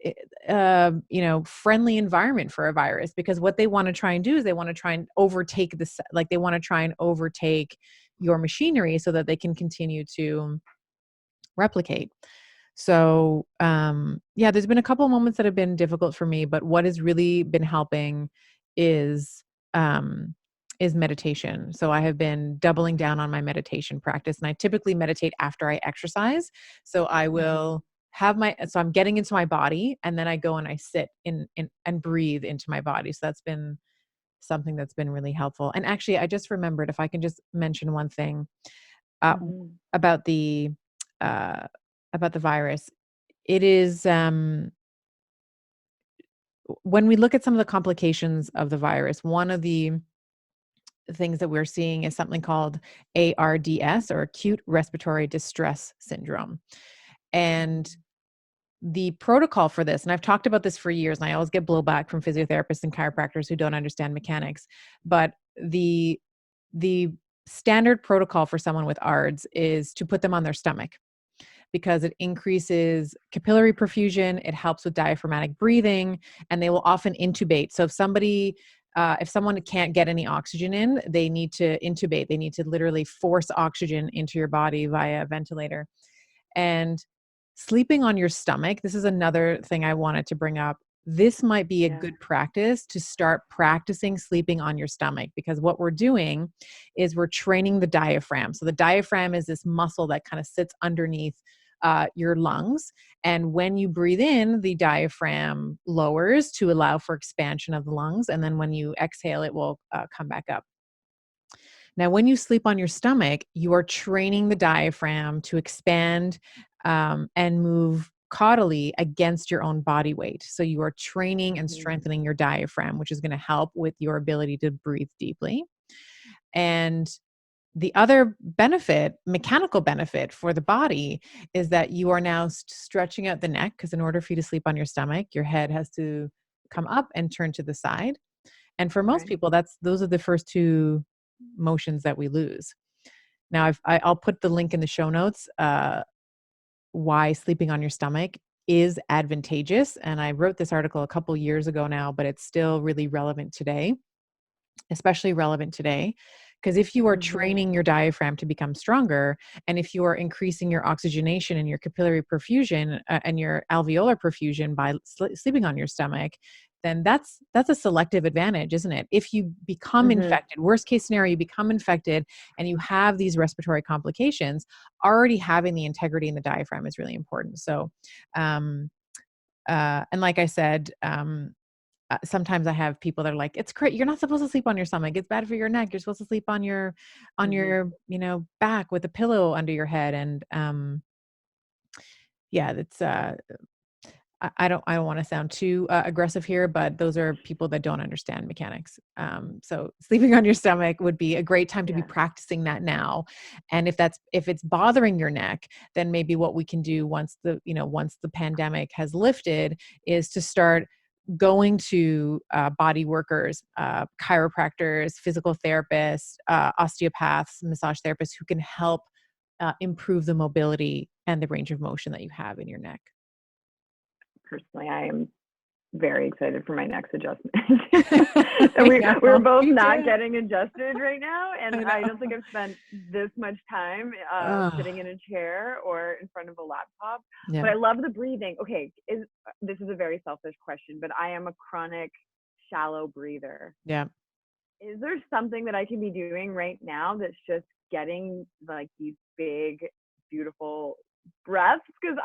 friendly environment for a virus, because what they want to try and do is they want to try and overtake this, like they want to try and overtake your machinery so that they can continue to replicate. So, yeah, there's been a couple of moments that have been difficult for me, but what has really been helping is um, is meditation. So I have been doubling down on my meditation practice, and I typically meditate after I exercise. So I Mm-hmm. will so I'm getting into my body, and then I go and I sit in and breathe into my body. So that's been something that's been really helpful. And actually, I just remembered, if I can just mention one thing uh, Mm-hmm. about the uh, about the virus. It is when we look at some of the complications of the virus, one of the things that we're seeing is something called ARDS, or acute respiratory distress syndrome. And the protocol for this, and I've talked about this for years, and I always get blowback from physiotherapists and chiropractors who don't understand mechanics, but the standard protocol for someone with ARDS is to put them on their stomach, because it increases capillary perfusion, it helps with diaphragmatic breathing, and they will often intubate. So if someone can't get any oxygen in, they need to intubate. They need to literally force oxygen into your body via a ventilator. And sleeping on your stomach, this is another thing I wanted to bring up. This might be a Yeah. good practice to start practicing sleeping on your stomach, because what we're doing is we're training the diaphragm. So the diaphragm is this muscle that kind of sits underneath your lungs. And when you breathe in, the diaphragm lowers to allow for expansion of the lungs. And then when you exhale, it will come back up. Now, when you sleep on your stomach, you are training the diaphragm to expand and move caudally against your own body weight. So you are training and Mm-hmm. strengthening your diaphragm, which is going to help with your ability to breathe deeply. And the other benefit, mechanical benefit for the body, is that you are now stretching out the neck, because in order for you to sleep on your stomach, your head has to come up and turn to the side. And for most Okay. people, those are the first two motions that we lose. Now, I'll put the link in the show notes, why sleeping on your stomach is advantageous. And I wrote this article a couple years ago now, but it's still really relevant today, especially relevant today. Because if you are Mm-hmm. training your diaphragm to become stronger, and if you are increasing your oxygenation and your capillary perfusion, and your alveolar perfusion by sleeping on your stomach, then that's a selective advantage, isn't it? If you become Mm-hmm. infected, worst case scenario, you become infected and you have these respiratory complications, already having the integrity in the diaphragm is really important. So, um, and like I said, sometimes I have people that are like, "It's great. You're not supposed to sleep on your stomach. It's bad for your neck. You're supposed to sleep on Mm-hmm. your, back with a pillow under your head." And yeah, that's I don't want to sound too aggressive here, but those are people that don't understand mechanics. So sleeping on your stomach would be a great time to be Yeah. practicing that now. And if it's bothering your neck, then maybe what we can do once the pandemic has lifted is to start going to body workers, chiropractors, physical therapists, osteopaths, massage therapists who can help improve the mobility and the range of motion that you have in your neck. Personally, I am very excited for my next adjustment. And I we're know, both me not too. getting adjusted right now, and I I don't think know. I've spent this much time Ugh, sitting in a chair or in front of a laptop. yeah, But I love the breathing. Okay, this is a very selfish question, but I am a chronic shallow breather. yeah. Is there something that I can be doing right now that's just getting like these big, beautiful breaths? Because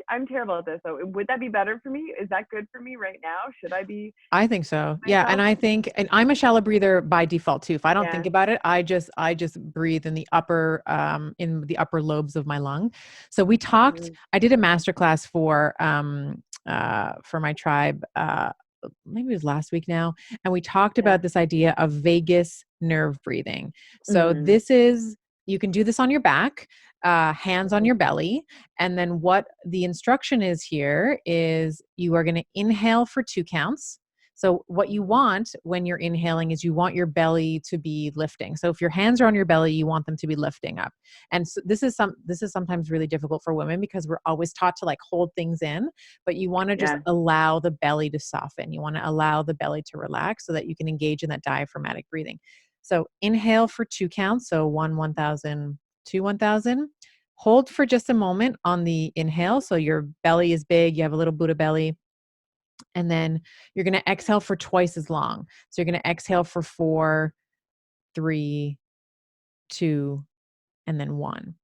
I'm terrible at this. So would that be better for me? Is that good for me right now? Should I be I think so. Yeah, and myself? and I'm a shallow breather by default too. If I don't think Yeah. about it, I just breathe in the upper lobes of my lung. So we talked, Mm-hmm. I did a masterclass for my tribe, maybe it was last week now, and we talked Yeah. about this idea of vagus nerve breathing. So Mm-hmm. you can do this on your back, hands on Mm-hmm. your belly, and then what the instruction is here is you are going to inhale for 2 counts. So what you want when you're inhaling is you want your belly to be lifting. So if your hands are on your belly, you want them to be lifting up. And so this is sometimes really difficult for women because we're always taught to like hold things in, but you want to just Yeah. allow the belly to soften. You want to allow the belly to relax so that you can engage in that diaphragmatic breathing. So inhale for 2 counts. So 1,000, 1,000. Hold for just a moment on the inhale. So your belly is big, you have a little Buddha belly. And then you're going to exhale for twice as long. So you're going to exhale for 4, 3, 2, and then 1.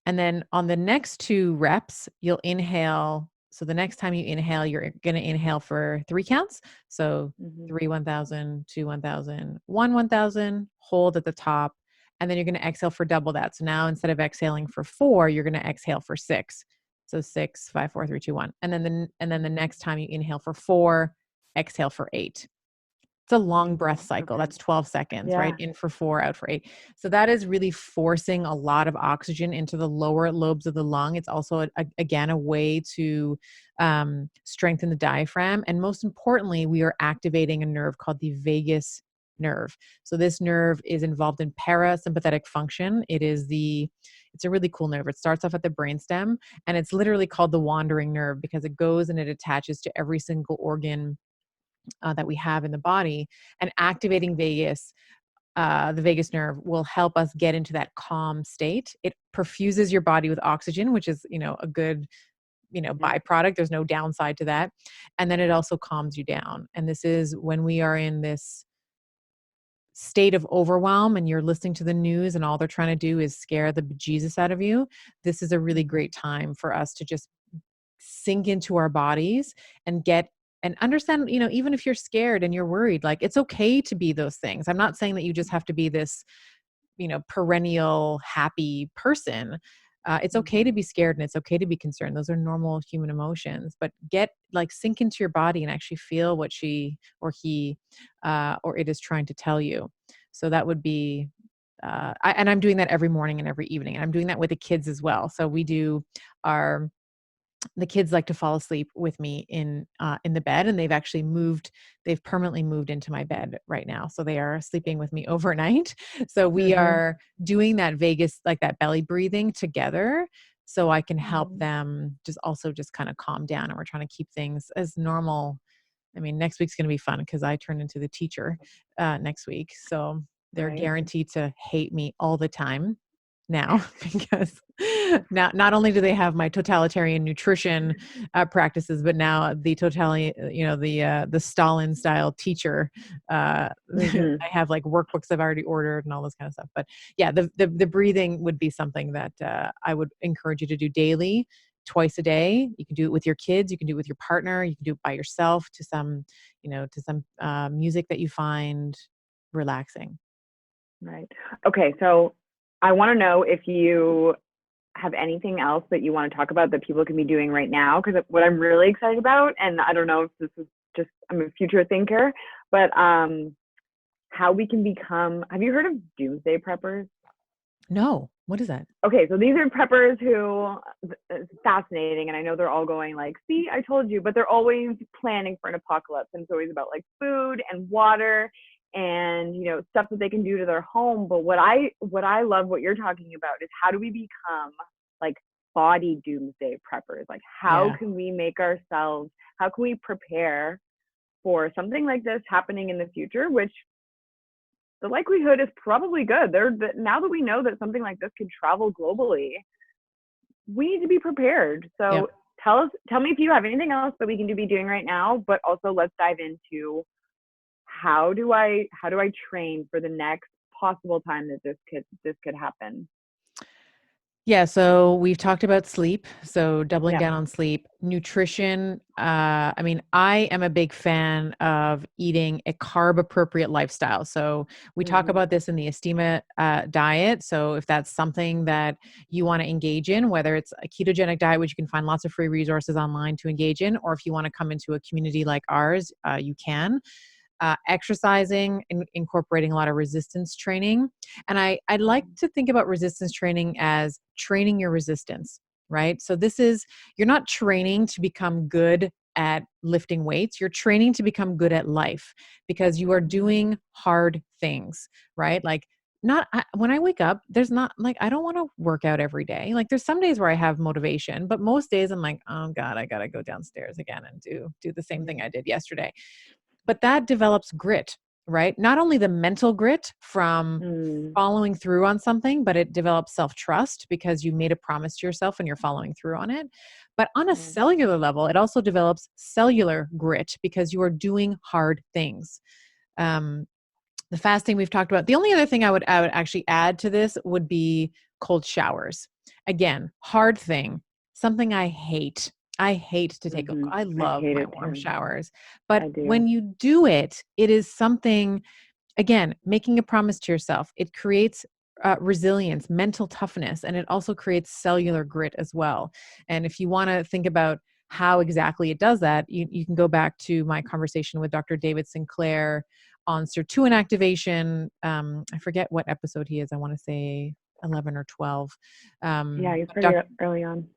And then on the next 2 reps, you'll inhale. So the next time you inhale, you're going to inhale for 3 counts. So Mm-hmm. 3, 1,000, 2, 1,000, 1, 1,000, hold at the top. And then you're going to exhale for double that. So now instead of exhaling for 4, you're going to exhale for 6. So 6, 5, 4, 3, 2, 1. And then the next time you inhale for 4, exhale for 8. It's a long breath cycle. Okay. That's 12 seconds, right? Yeah. In for 4, out for 8. So that is really forcing a lot of oxygen into the lower lobes of the lung. It's also, again, a way to strengthen the diaphragm. And most importantly, we are activating a nerve called the vagus nerve. So this nerve is involved in parasympathetic function. It's a really cool nerve. It starts off at the brainstem, and it's literally called the wandering nerve because it goes and it attaches to every single organ that we have in the body. And activating the vagus nerve will help us get into that calm state. It perfuses your body with oxygen, which is, a good, Yeah. byproduct. There's no downside to that. And then it also calms you down. And this is when we are in this state of overwhelm and you're listening to the news and all they're trying to do is scare the bejesus out of you. This is a really Mm-hmm. great time for us to just sink into our bodies and get and understand, even if you're scared and you're worried, like it's okay to be those things. I'm not saying that you just have to be this, perennial happy person. It's okay Mm-hmm. to be scared and it's okay to be concerned. Those are normal human emotions, but sink into your body and actually feel what she or he or it is trying to tell you. So that would be and I'm doing that every morning and every evening, and I'm doing that with the kids as well. So we do our the kids like to fall asleep with me in the bed, and they've permanently moved into my bed right now. So they are sleeping with me overnight. So we Mm-hmm. are doing that vagus, like that belly breathing together, so I can help Mm-hmm. them just kind of calm down, and we're trying to keep things as normal. I mean, next week's going to be fun because I turn into the teacher next week. So they're Right. guaranteed to hate me all the time now because now not only do they have my totalitarian nutrition practices, but now the the Stalin style teacher. I Mm-hmm. have like workbooks I've already ordered and all this kind of stuff. But yeah, the breathing would be something that I would encourage you to do daily, twice a day. You can do it with your kids. You can do it with your partner. You can do it by yourself to some music that you find relaxing. Right. Okay. So I want to know if you have anything else that you want to talk about that people can be doing right now. Because what I'm really excited about, and I don't know if this is just, I'm a future thinker, but how we can become, have you heard of doomsday preppers? No, what is that? Okay, so these are preppers who, it's fascinating, and I know they're all going like, see, I told you, but they're always planning for an apocalypse, and it's always about like food and water and stuff that they can do to their home. But what I love what you're talking about is how do we become like body doomsday preppers? Like how Yeah. can we make ourselves, how can we prepare for something like this happening in the future, which the likelihood is probably good. Now that we know that something like this can travel globally, we need to be prepared. Yeah. So tell me if you have anything else that we can be doing right now, but also let's dive into how do I train for the next possible time that this could happen. Yeah, so we've talked about sleep, so doubling Yeah. down on sleep. Nutrition, I mean, I am a big fan of eating a carb appropriate lifestyle. So we talk Mm-hmm. about this in the Estima diet. So if that's something that you want to engage in, whether it's a ketogenic diet, which you can find lots of free resources online to engage in, or if you want to come into a community like ours, you can. Exercising and incorporating a lot of resistance training. And I like to think about resistance training as training your resistance, right? So you're not training to become good at lifting weights. You're training to become good at life because you are doing hard things, right? Like, when I wake up, there's not like, I don't want to work out every day. Like there's some days where I have motivation, but most days I'm like, oh God, I got to go downstairs again and do the same thing I did yesterday. But that develops grit, right? Not only the mental grit from Mm. following through on something, but it develops self-trust because you made a promise to yourself and you're following through on it. But on a Right. cellular level, it also develops cellular grit because you are doing hard things. Um, the fasting we've talked about. The only other thing I would actually add to this would be cold showers. Again, hard thing, something I hate. I hate to take Mm-hmm. I I love hate my it warm too. showers. But I do. when you do it, it is something, again, making a promise to yourself. It creates resilience, mental toughness, and it also creates cellular grit as well. And if you want to think about how exactly it does that, you can go back to my conversation with Dr. David Sinclair on sirtuin activation. I forget what episode he is. I want to say 11 or 12. Yeah, he's But pretty early on.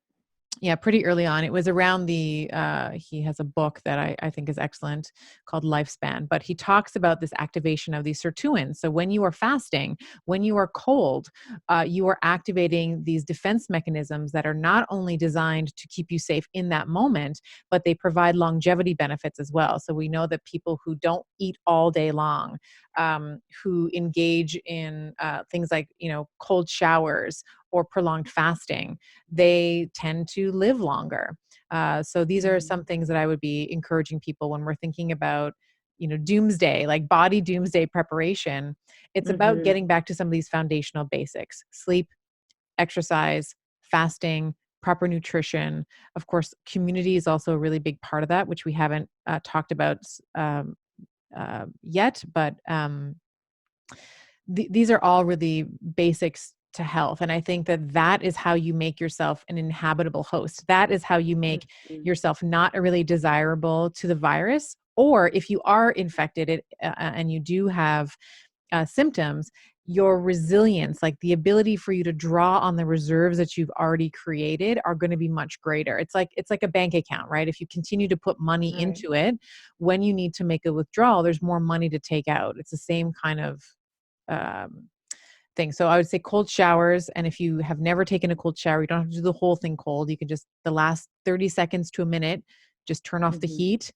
yeah, pretty early on. It was around he has a book that I think is excellent called Lifespan, but he talks about this activation of these sirtuins. So when you are fasting, when you are cold, you are activating these defense mechanisms that are not only designed to keep you safe in that moment, but they provide longevity benefits as well. So we know that people who don't eat all day long, who engage in things like, cold showers or prolonged fasting, they tend to live longer. So these are Mm. some things that I would be encouraging people when we're thinking about, doomsday, like body doomsday preparation. It's about Mm-hmm. getting back to some of these foundational basics: sleep, exercise, fasting, proper nutrition. Of course, community is also a really big part of that, which we haven't talked about yet, but these are all really basics to health. And I think that that is how you make yourself an inhabitable host. That is how you make Mm-hmm. yourself not a really desirable to the virus. Or if you are infected and you do have symptoms, your resilience, like the ability for you to draw on the reserves that you've already created, are going to be much greater. It's like a bank account, right? If you continue to put money Right. into it, when you need to make a withdrawal, there's more money to take out. It's the same kind of um, thing. So I would say cold showers. And if you have never taken a cold shower, you don't have to do the whole thing cold. You can just, the last 30 seconds to a minute, just turn off the Hmm. heat,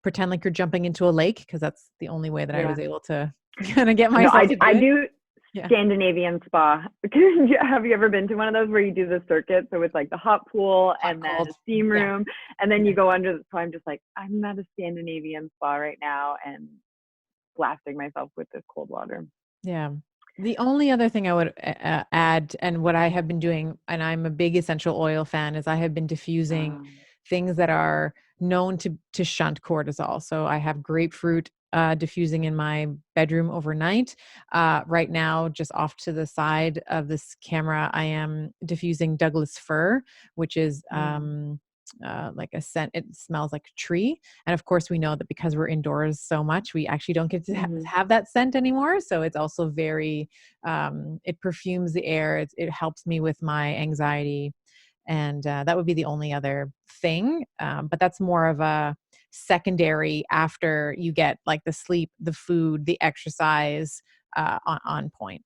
pretend like you're jumping into a lake, because that's the only way that I Yeah. was able to kind of get No, myself to do I it. do Yeah. Scandinavian spa. Have you ever been to one of those where you do the circuit? So it's like the hot pool Hot, and then cold. a steam Yeah. room, and then Yeah. you go under. So I'm just like, I'm at a Scandinavian spa right now and blasting myself with this cold water. Yeah. The only other thing I would add, and what I have been doing, and I'm a big essential oil fan, is I have been diffusing things that are known to shunt cortisol. So I have grapefruit diffusing in my bedroom overnight. Right now, just off to the side of this camera, I am diffusing Douglas fir, which is like a scent. It smells like a tree. And of course, we know that because we're indoors so much, we actually don't get to Mm-hmm. have that scent anymore. So it's also very, it perfumes the air. It helps me with my anxiety. And that would be the only other thing. But that's more of a secondary after you get like the sleep, the food, the exercise on point.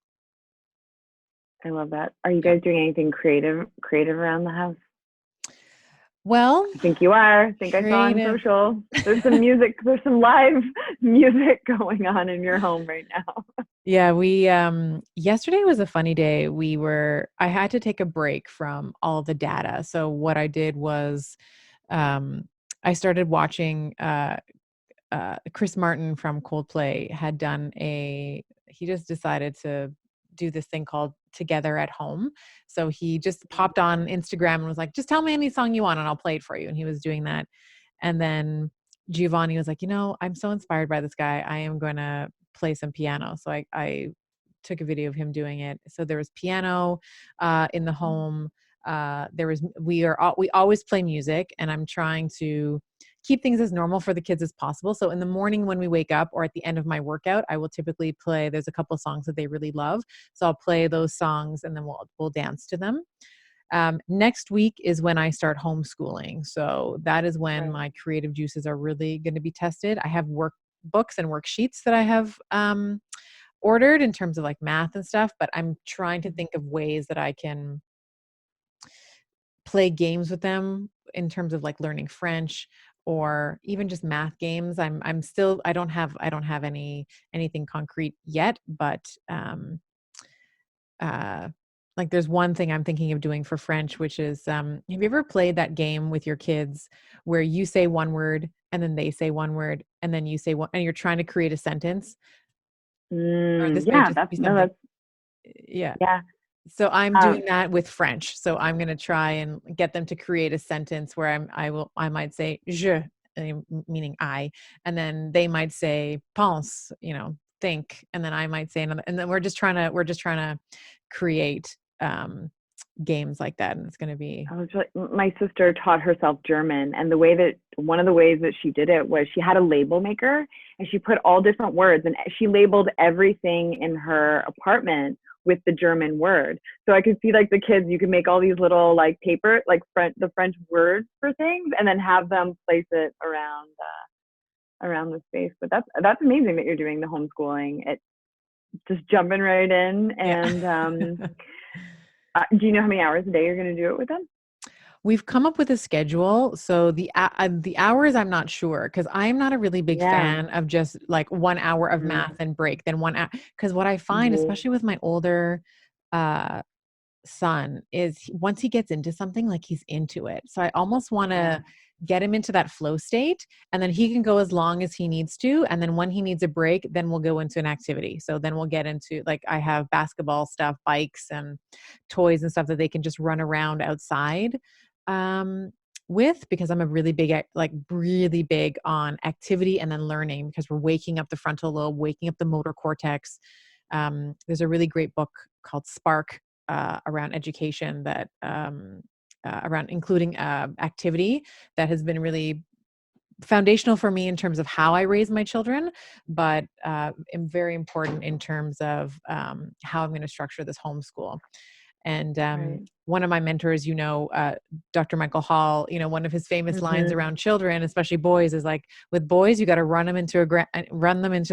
I love that. Are you Yeah. guys doing anything creative around the house? Well, I think you are. I think I saw on creative. social. There's some music. There's some live music going on in your home right now. Yeah, we yesterday was a funny day. I had to take a break from all the data. So what I did was um I started watching Chris Martin from Coldplay had done he just decided to do this thing called Together at Home. So he just popped on Instagram and was like, just tell me any song you want and I'll play it for you. And he was doing that. And then Giovanni was like, I'm so inspired by this guy. I am going to play some piano. So I took a video of him doing it. So there was piano in the home. We always play music, and I'm trying to keep things as normal for the kids as possible. So in the morning when we wake up, or at the end of my workout, I will typically play, there's a couple songs that they really love. So I'll play those songs and then we'll dance to them. Next week is when I start homeschooling. So that is when Right. my creative juices are really going to be tested. I have workbooks and worksheets that I have ordered in terms of like math and stuff, but I'm trying to think of ways that I can play games with them in terms of like learning French or even just math games. I'm still I don't have anything concrete yet, but uh like there's one thing I'm thinking of doing for French, which is have you ever played that game with your kids where you say one word and then they say one word and then you say one and you're trying to create a sentence? Or this might Yeah, just that's be no, something. that's Yeah. yeah. So I'm Um, doing that with French. So I'm going to try and get them to create a sentence where I might say je, meaning I, and then they might say pense, think, and then I might say another, and then we're just trying to create games like that, and it's going to be. my sister taught herself German, and one of the ways that she did it was she had a label maker, and she put all different words, and she labeled everything in her apartment with the German word. So I could see like the kids, you could make all these little like paper, like the French words for things, and then have them place it around the space. But that's amazing that you're doing the homeschooling. It's just jumping right in. Yeah. And do you know how many hours a day you're going to do it with them? We've come up with a schedule. So the hours, I'm not sure, because I'm not a really big Yeah. fan of just like 1 hour of Mm-hmm. math and break, then 1 hour. Because what I find, Mm-hmm. especially with my older uh, son, is once he gets into something, like he's into it. So I almost want Yeah. to get him into that flow state, and then he can go as long as he needs to. And then when he needs a break, then we'll go into an activity. So then we'll get into, like, I have basketball stuff, bikes and toys and stuff that they can just run around outside um, with, because I'm a really big on activity and then learning, because we're waking up the frontal lobe, waking up the motor cortex. There's a really great book called Spark around education that around including activity that has been really foundational for me in terms of how I raise my children, but very important in terms of how I'm going to structure this homeschool. And Right. one of my mentors, Dr. Michael Hall, one of his famous lines Mm-hmm. around children, especially boys, is like, with boys, you got to run them into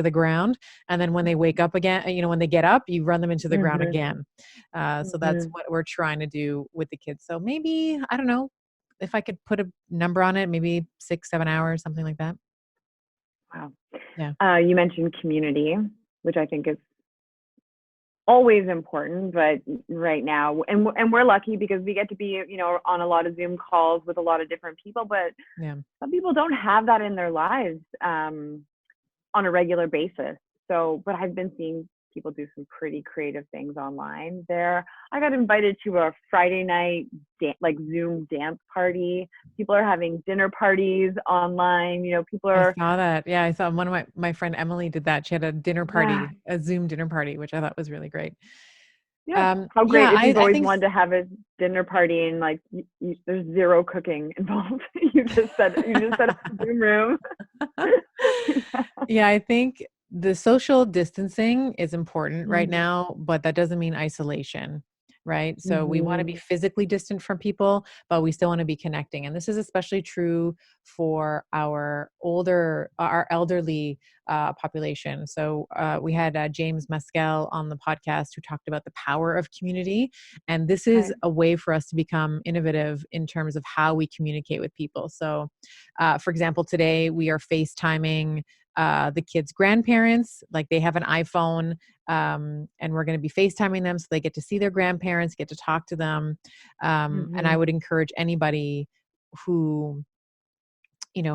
the ground, and then when they wake up again, when they get up, you run them into the ground Mm-hmm. again. So that's Mm-hmm. what we're trying to do with the kids. So maybe, I don't know, if I could put a number on it, maybe 6-7 hours, something like that. Wow. Yeah. You mentioned community, which I think is always important, but right now, and we're lucky because we get to be, on a lot of Zoom calls with a lot of different people, but Yeah. some people don't have that in their lives on a regular basis. So, but I've been seeing people do some pretty creative things online there. I got invited to a Friday night like Zoom dance party. People are having dinner parties online. People I are, saw that. Yeah, I saw one of my friend Emily did that. She had a dinner yeah, party, a Zoom dinner party, which I thought was really great. yeah. How great Yeah, if you've I always think wanted to have a dinner party and like there's zero cooking involved. You just set up a Zoom room. yeah, I think the social distancing is important right Mm-hmm. now, but that doesn't mean isolation, right? So we want to be Mm-hmm. physically distant from people, but we still want to be connecting. And this is especially true for our elderly population. So we had James Mescal on the podcast who talked about the power of community. And this is Right. a way for us to become innovative in terms of how we communicate with people. So, for example, today we are FaceTiming the kids' grandparents, like they have an iPhone, and we're going to be FaceTiming them so they get to see their grandparents, get to talk to them. And I Mm-hmm. would encourage anybody who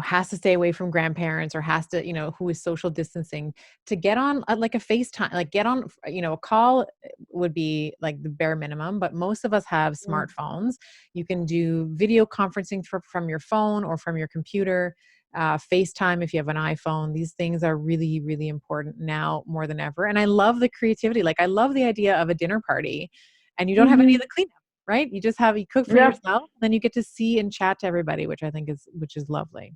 has to stay away from grandparents or has to, who is social distancing, to get on like a FaceTime, like get on, a call would be like the bare minimum, but most of us have smartphones. You can do video conferencing from your phone or from your computer, FaceTime if you have an iPhone. These things are really, really important now more than ever. And I love the creativity. Like I love the idea of a dinner party and you don't have any of Mm-hmm. the cleanup, right? You cook for Yeah. yourself, then you get to see and chat to everybody, which is lovely.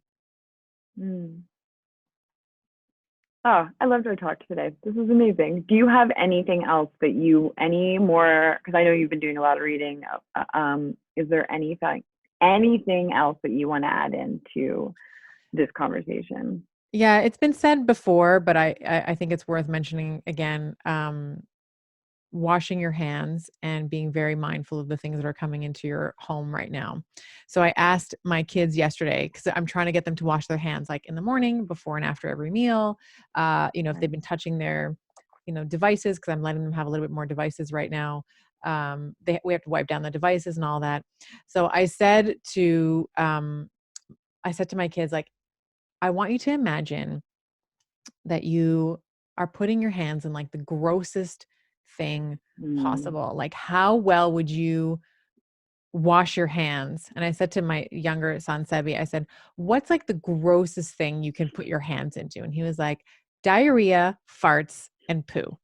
Mm. Oh, I loved our talk today. This is amazing. Do you have anything else any more? Because I know you've been doing a lot of reading. Is there anything else that you want to add into this conversation? Yeah, it's been said before, but I think it's worth mentioning again. Washing your hands and being very mindful of the things that are coming into your home right now. So I asked my kids yesterday, because I'm trying to get them to wash their hands like in the morning, before and after every meal. If Right. they've been touching their, devices, because I'm letting them have a little bit more devices right now. We have to wipe down the devices and all that. So I said to my kids, like, I want you to imagine that you are putting your hands in like the grossest thing Mm. possible. Like, how well would you wash your hands? And I said to my younger son, Sebi, I said, what's like the grossest thing you can put your hands into? And he was like, diarrhea, farts, and poo.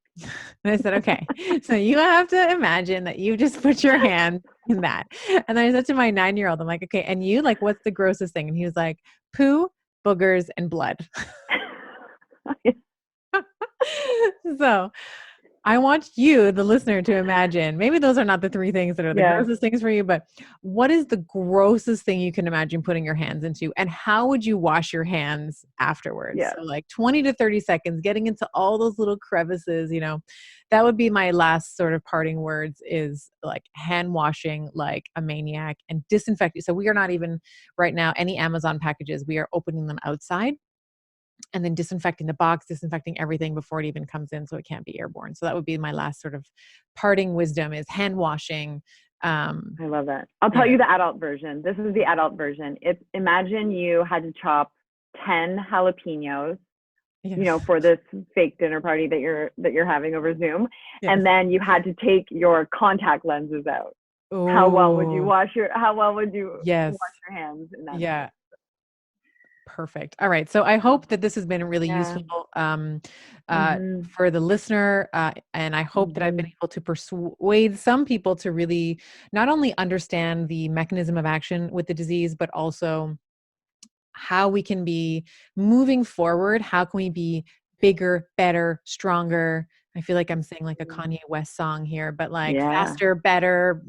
And I said, okay, so you have to imagine that you just put your hand in that. And then I said to my 9-year-old, I'm like, okay, and you, like, what's the grossest thing? And he was like, poo, boogers, and blood. So I want you, the listener, to imagine, maybe those are not the three things that are the Yeah. grossest things for you, but what is the grossest thing you can imagine putting your hands into? And how would you wash your hands afterwards? Yeah. So, like 20 to 30 seconds, getting into all those little crevices, that would be my last sort of parting words, is like hand washing like a maniac and disinfecting. So, we are not even right now, any Amazon packages, we are opening them outside and then disinfecting the box, disinfecting everything before it even comes in so it can't be airborne. So that would be my last sort of parting wisdom, is hand washing. I love that. I'll tell Yeah. you the adult version. This is the adult version. It's imagine you had to chop 10 jalapenos, Yes. for this fake dinner party that you're having over Zoom, Yes. and then you had to take your contact lenses out. Oh, How well would you yes. wash your hands in that Yeah. space? Perfect. All right. So I hope that this has been really Yeah. useful Mhm. for the listener. And I hope that I've been Mhm. able to persuade some people to really not only understand the mechanism of action with the disease, but also how we can be moving forward. How can we be bigger, better, stronger? I feel like I'm saying like a Kanye West song here, but like Yeah. faster, better,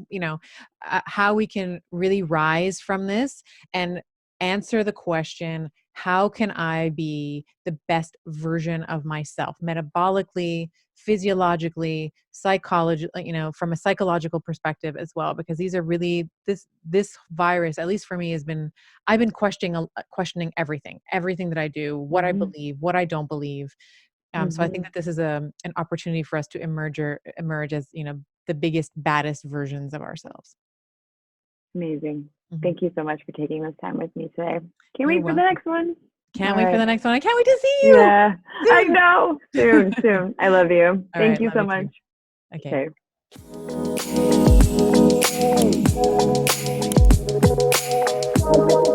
how we can really rise from this and answer the question, how can I be the best version of myself metabolically, physiologically, psychologically, from a psychological perspective as well, because these are really this virus, at least for me, I've been questioning everything that I do, what I Hmm. believe, what I don't believe. So I think Hmm. that this is an opportunity for us to emerge as, the biggest, baddest versions of ourselves. Amazing. Mhm. Thank you so much for taking this time with me today. Can't You're wait for the welcome. next one. All Can't wait for right. the next one. I can't wait to see you Yeah, I soon. know. Soon, soon. I love you. All Thank right, you love so you much. too. Okay. Okay.